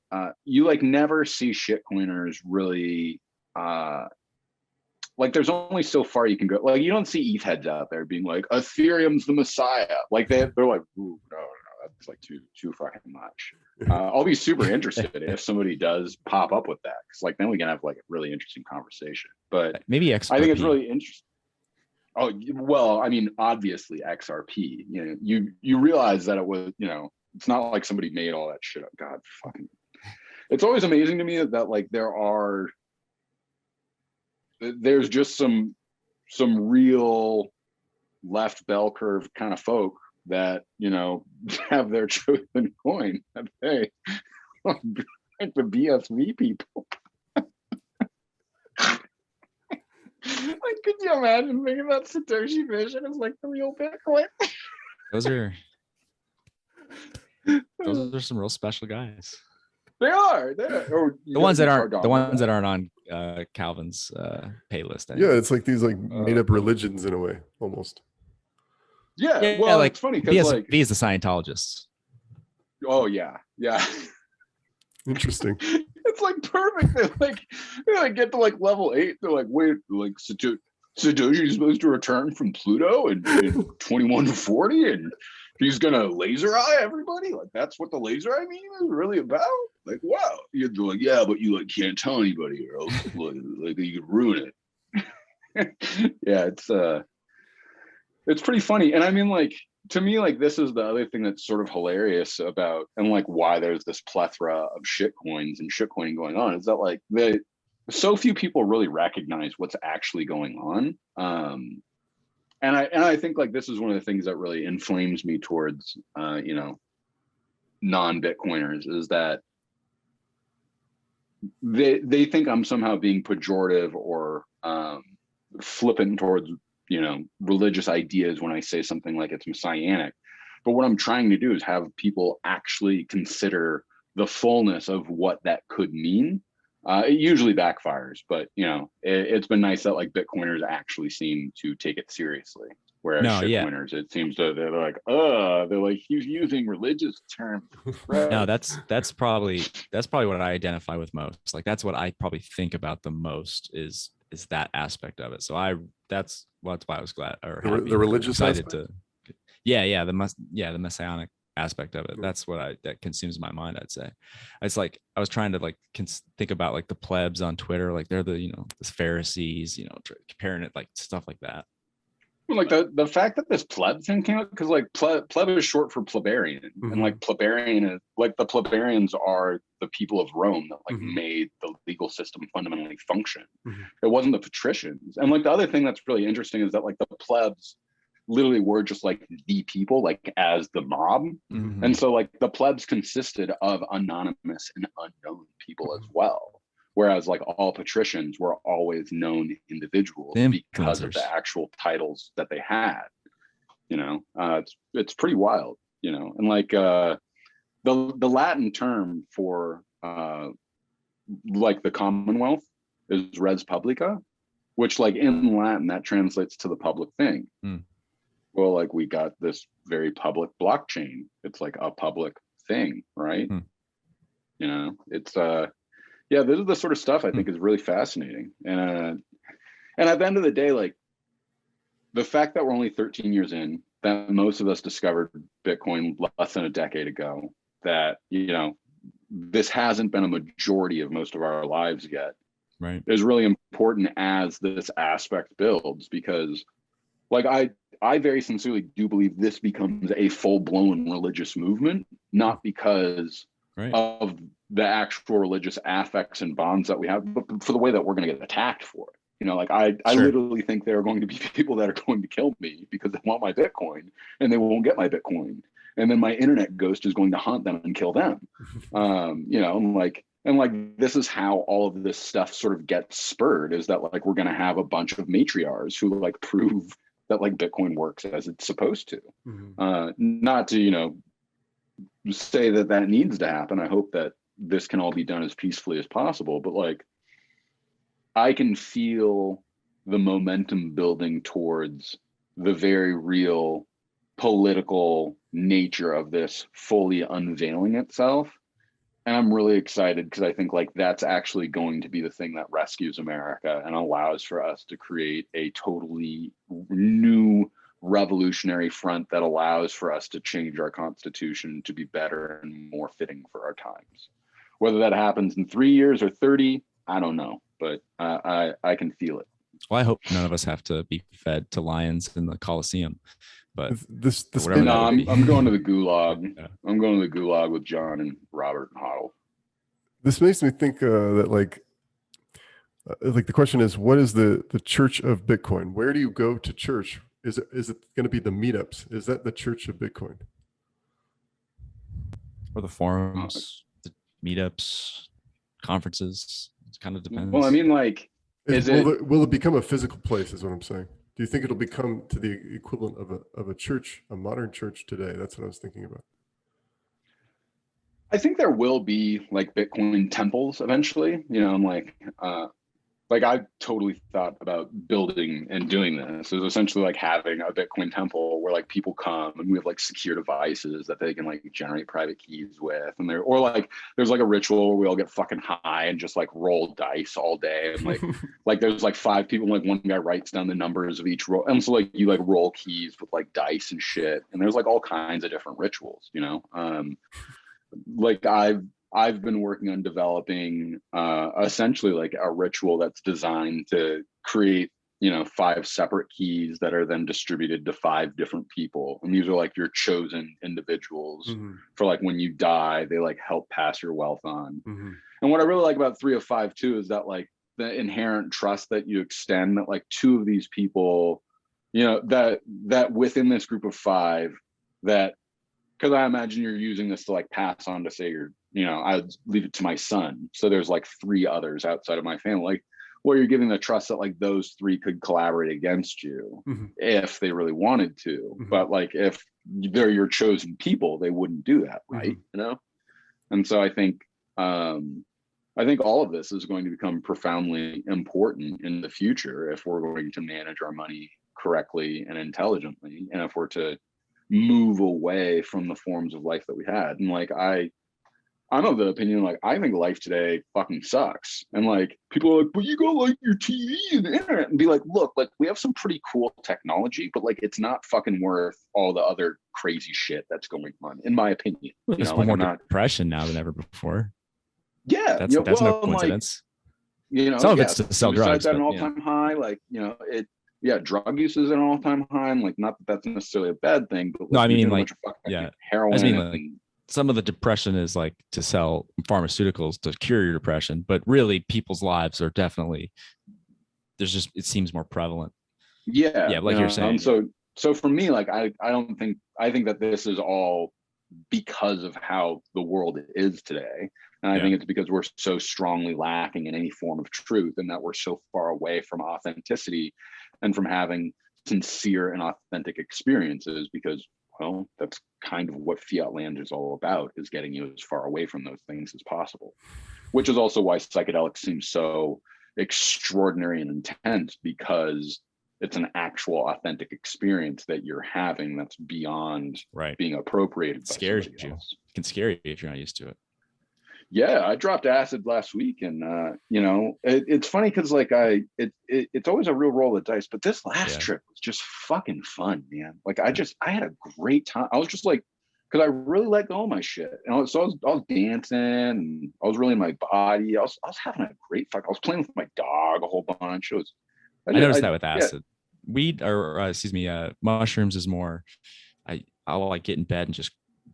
you, like, never see shitcoiners really, like, there's only so far you can go. Like, you don't see ETH heads out there being like, Ethereum's the messiah. Like, they're like, ooh, no, that's like too fucking much. I'll be super interested if somebody does pop up with that, because, like, then we can have like a really interesting conversation. But maybe XRP. I think it's really interesting. Oh, well, I mean, obviously XRP, you know, you realize that it was, you know, it's not like somebody made all that shit up. God, fucking, it's always amazing to me that like, there's just some real left bell curve kind of folk that, you know, have their chosen coin, that they like the BSV people. Like, could you imagine thinking about Satoshi Vision as like the real Bitcoin? Those are some real special guys. They are. Or The ones that aren't on Calvin's pay list. Yeah, it's like these like made up religions in a way, almost. Yeah, well, like, it's funny because like, he's the Scientologist. Oh yeah. Interesting. It's like perfect. They like get to like level 8. They're like, wait, like Satoshi's supposed to return from Pluto in 2140, and he's gonna laser eye everybody. Like, that's what the laser eye meme is really about. Like, wow. You're like, yeah, but you like can't tell anybody, or else like you could ruin it. Yeah, it's pretty funny. And I mean, like, to me, like, this is the other thing that's sort of hilarious about, and like why there's this plethora of shitcoins and shitcoining going on, is that like so few people really recognize what's actually going on. And I think like this is one of the things that really inflames me towards you know, non-Bitcoiners, is that they think I'm somehow being pejorative or flippant towards, you know, religious ideas when I say something like it's messianic. But what I'm trying to do is have people actually consider the fullness of what that could mean. It usually backfires, but you know, it's been nice that like Bitcoiners actually seem to take it seriously. Whereas shitcoiners, it seems to, they're like, he's using religious terms. Right? No, that's probably what I identify with most. Like, that's what I probably think about the most is that aspect of it. So that's why I was glad, or the religious aspect. The messianic aspect of it. That's what that consumes my mind, I'd say. It's like I was trying to like think about like the plebs on Twitter, like they're the, you know, the Pharisees, you know, comparing it like stuff like that. Like the fact that this pleb thing came up, because like pleb is short for plebeian, and like plebeian is like the plebeians are the people of Rome that like made the legal system fundamentally function. It wasn't the patricians. And like the other thing that's really interesting is that like the plebs literally were just like the people, like as the mob. And so like the plebs consisted of anonymous and unknown people as well. Whereas like all patricians were always known individuals because of the actual titles that they had, you know. It's pretty wild, you know. And like the Latin term for like the Commonwealth is res publica, which like in Latin that translates to the public thing. Well, like we got this very public blockchain. It's like a public thing, right? You know, it's yeah, this is the sort of stuff I think is really fascinating. And at the end of the day, like the fact that we're only 13 years in, that most of us discovered Bitcoin less than a decade ago, that, you know, this hasn't been a majority of most of our lives yet, right, is really important as this aspect builds, because like I very sincerely do believe this becomes a full-blown religious movement, not because of the actual religious affects and bonds that we have, but for the way that we're going to get attacked for it. You know, like I literally think there are going to be people that are going to kill me because they want my Bitcoin and they won't get my Bitcoin. And then my internet ghost is going to haunt them and kill them. You know, and like this is how all of this stuff sort of gets spurred, is that like we're going to have a bunch of matriarchs who like prove that like Bitcoin works as it's supposed to. Not to, you know, say that that needs to happen. I hope that this can all be done as peacefully as possible, but like I can feel the momentum building towards the very real political nature of this fully unveiling itself. And I'm really excited because I think like that's actually going to be the thing that rescues America and allows for us to create a totally new revolutionary front that allows for us to change our constitution to be better and more fitting for our times. Whether that happens in 3 years or 30, I don't know, but I can feel it. Well, I hope none of us have to be fed to lions in the Coliseum. But this no, I'm going to the gulag. Yeah. I'm going to the gulag with John and Robert and Hoddle. This makes me think that like the question is, what is the church of Bitcoin? Where do you go to church? Is it going to be the meetups? Is that the church of Bitcoin? Or the forums, the meetups, conferences? It kind of depends. Well, I mean, like, will it become a physical place? Is what I'm saying. Do you think it'll become to the equivalent of a church, a modern church today? That's what I was thinking about. I think there will be like Bitcoin temples eventually, you know, I'm like I totally thought about building and doing this. It was essentially like having a Bitcoin temple where like people come and we have like secure devices that they can like generate private keys with, and or like there's like a ritual where we all get fucking high and just like roll dice all day, and like like there's like 5 people, like one guy writes down the numbers of each roll, and so like you like roll keys with like dice and shit, and there's like all kinds of different rituals, you know. Like I've been working on developing essentially like a ritual that's designed to create, you know, 5 separate keys that are then distributed to 5 different people. And these are like your chosen individuals for like when you die, they like help pass your wealth on. And what I really like about 3 of 5 too is that like the inherent trust that you extend, that like 2 of these people, you know, that within this group of 5, that, because I imagine you're using this to like pass on to say you're, you know, I'd leave it to my son. So there's like 3 others outside of my family. Like, well, you're giving the trust that like those 3 could collaborate against you if they really wanted to. But like if they're your chosen people, they wouldn't do that, right? You know? And so I think all of this is going to become profoundly important in the future if we're going to manage our money correctly and intelligently, and if we're to move away from the forms of life that we had. And like I'm of the opinion, like I think life today fucking sucks, and like people are like, but you got like your TV and the internet, and be like, look, like we have some pretty cool technology, but like it's not fucking worth all the other crazy shit that's going on, in my opinion. Well, there's more depression now than ever before. Yeah, that's no coincidence. Like, you know, some of it's to sell drugs at an all-time high. Like, you know, yeah, drug use is at an all-time high. And like, not that that's necessarily a bad thing, but like, No, I you're mean doing a like, bunch of fucking yeah, heroin. I just mean like some of the depression is like to sell pharmaceuticals to cure your depression, but really people's lives are definitely, there's just, it seems more prevalent. yeah, Yeah, like you're saying. And so for me, like, I don't think, I think that this is all because of how the world is today. And I think it's because we're so strongly lacking in any form of truth, and that we're so far away from authenticity and from having sincere and authentic experiences, because, well, that's kind of what Fiat land is all about, is getting you as far away from those things as possible, which is also why psychedelics seem so extraordinary and intense, because it's an actual authentic experience that you're having that's beyond being appropriated. It scares you. It can scare you if you're not used to it. Yeah, I dropped acid last week, and it's funny because like it's always a real roll of the dice, but this last trip was just fucking fun, man. Like I had a great time. I was just like, because I really let go of my shit, and I was dancing, and I was really in my body. I was having a great fuck. I was playing with my dog a whole bunch. I noticed that with acid. Weed or mushrooms is more. I'll like get in bed and just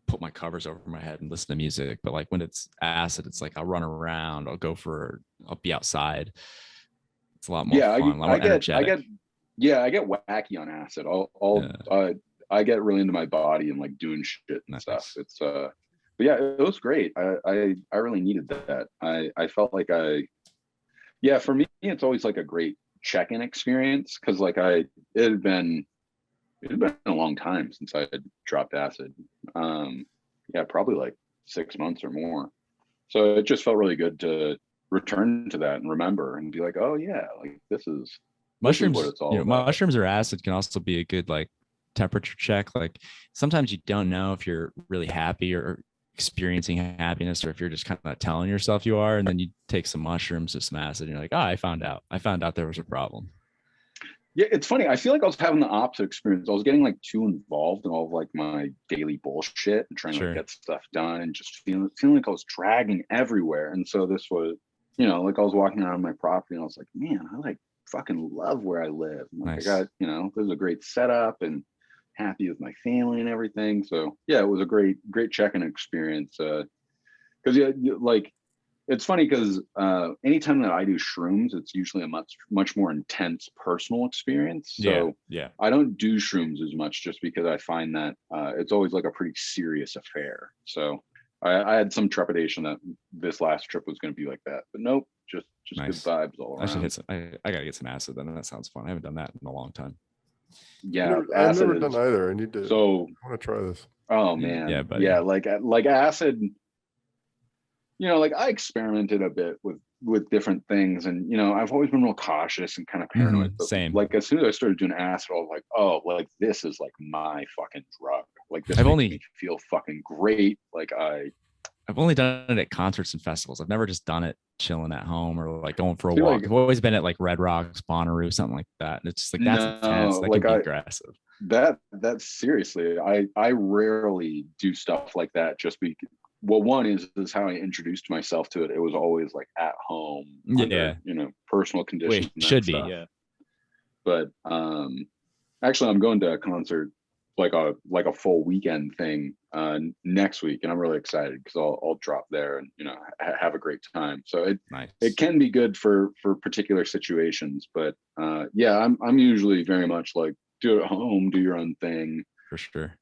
put my covers over my head and listen to music. But like when it's acid, it's like I'll run around. I'll be outside. It's a lot more fun. A lot more energetic. I get wacky on acid. I get really into my body and like doing shit and stuff. It's but yeah, it was great. I really needed that. I felt like for me, it's always like a great check-in experience, because like it had been a long time since I had dropped acid. Probably like 6 months or more. So it just felt really good to return to that and remember and be like, oh yeah, like this is mushrooms. What it's all about. Mushrooms or acid can also be a good like temperature check. Like sometimes you don't know if you're really happy or experiencing happiness, or if you're just kind of telling yourself you are, and then you take some mushrooms or some acid and you're like, I found out there was a problem. Yeah, it's funny. I feel like I was having the opposite experience. I was getting like too involved in all of like my daily bullshit and trying to get stuff done, and just feeling like I was dragging everywhere. And so this was, like I was walking around my property and I was like, man, I like fucking love where I live. Like, I got, there's a great setup and happy with my family and everything. So yeah, it was a great check-in experience. Because like, it's funny because anytime that I do shrooms, it's usually a much more intense personal experience. So I don't do shrooms as much, just because I find that it's always like a pretty serious affair. So I had some trepidation that this last trip was going to be like that, but nope, just good vibes all around. I gotta get some acid then. That sounds fun. I haven't done that in a long time. Yeah, I've never done either. I need to. So I want to try this. Oh man, like acid. Like I experimented a bit with different things, and I've always been real cautious and kind of paranoid. But same. Like as soon as I started doing acid, I was like, oh, like this is like my fucking drug. Like this makes me feel fucking great. Like I've only done it at concerts and festivals. I've never just done it chilling at home or like going for a walk. Like, I've always been at like Red Rocks, Bonnaroo, something like that. And it's just like that's intense. That can be aggressive. That's seriously. I rarely do stuff like that just because. Well, one is how I introduced myself to it. It was always like at home, under, personal conditions. Should be, yeah. But actually, I'm going to a concert, like a full weekend thing next week, and I'm really excited because I'll drop there and have a great time. So it can be good for particular situations, but I'm usually very much like do it at home, do your own thing. For sure.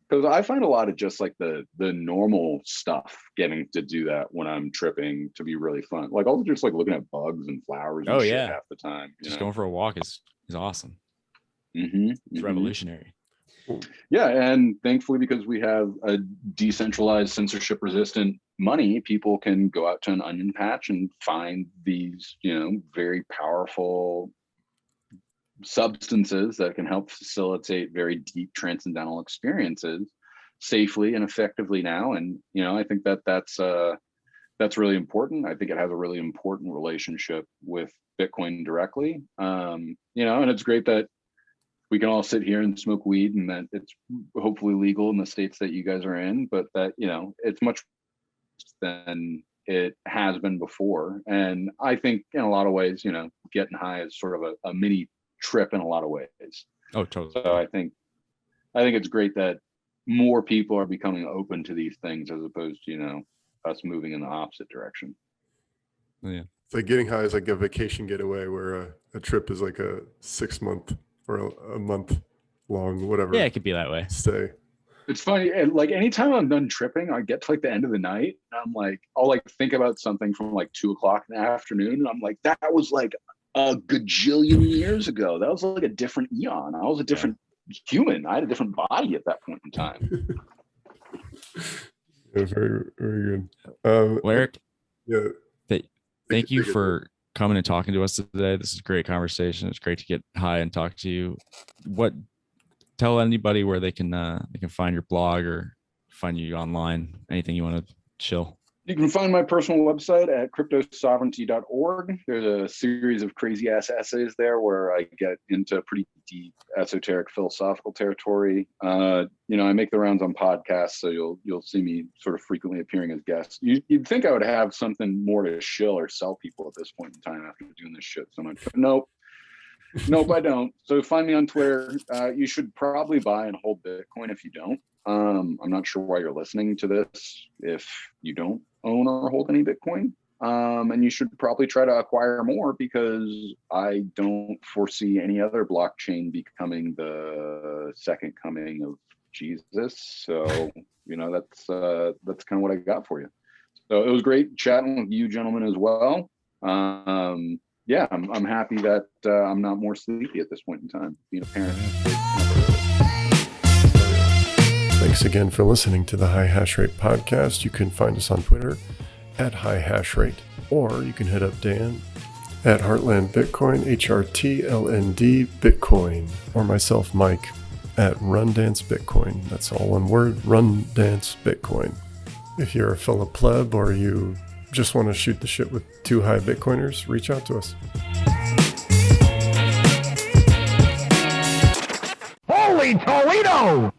Because I find a lot of just like the normal stuff getting to do that when I'm tripping to be really fun. Like I'll just like looking at bugs and flowers and shit half the time. Just going for a walk is awesome. It's revolutionary. Yeah, and thankfully, because we have a decentralized, censorship resistant money, people can go out to an onion patch and find these, very powerful substances that can help facilitate very deep transcendental experiences safely and effectively now. And I think that's really important. I think it has a really important relationship with Bitcoin directly. And it's great that we can all sit here and smoke weed, and that it's hopefully legal in the states that you guys are in, but that it's much than it has been before. And I think in a lot of ways, getting high is sort of a mini trip in a lot of ways. Oh, totally. So I think it's great that more people are becoming open to these things as opposed to, you know, us moving in the opposite direction. Yeah. It's like getting high is like a vacation getaway, where a trip is like a 6 month or a month long, whatever. Yeah, it could be that way. Stay. It's funny, and like anytime I'm done tripping, I get to like the end of the night, and I'm like, I'll like think about something from like 2 o'clock in the afternoon, and I'm like, that was like a gajillion years ago. That was like a different eon. I was a different human. I had a different body at that point in time. Yeah, very, very good. Well, Erik, yeah. Thank you for coming and talking to us today. This is a great conversation. It's great to get high and talk to you. Tell anybody where they can find your blog or find you online. Anything you want to chill. You can find my personal website at cryptosovereignty.org. There's a series of crazy ass essays there where I get into pretty deep esoteric philosophical territory. You know, I make the rounds on podcasts, so you'll see me sort of frequently appearing as guests. You'd think I would have something more to shill or sell people at this point in time after doing this shit so much, but nope, I don't. So find me on Twitter. You should probably buy and hold Bitcoin if you don't. I'm not sure why you're listening to this if you don't own or hold any Bitcoin. And you should probably try to acquire more, because I don't foresee any other blockchain becoming the second coming of Jesus. So, you know, that's kind of what I got for you. So it was great chatting with you gentlemen as well. Yeah, I'm happy that I'm not more sleepy at this point in time, being a parent. Thanks again for listening to the High Hash Rate podcast. You can find us on Twitter at High Hash Rate, or you can hit up Dan at Heartland Bitcoin, HRTLND Bitcoin, or myself, Mike, at Run Dance Bitcoin. That's all one word, Run Dance Bitcoin. If you're a fellow pleb or you just want to shoot the shit with two high Bitcoiners, reach out to us. Holy Toledo!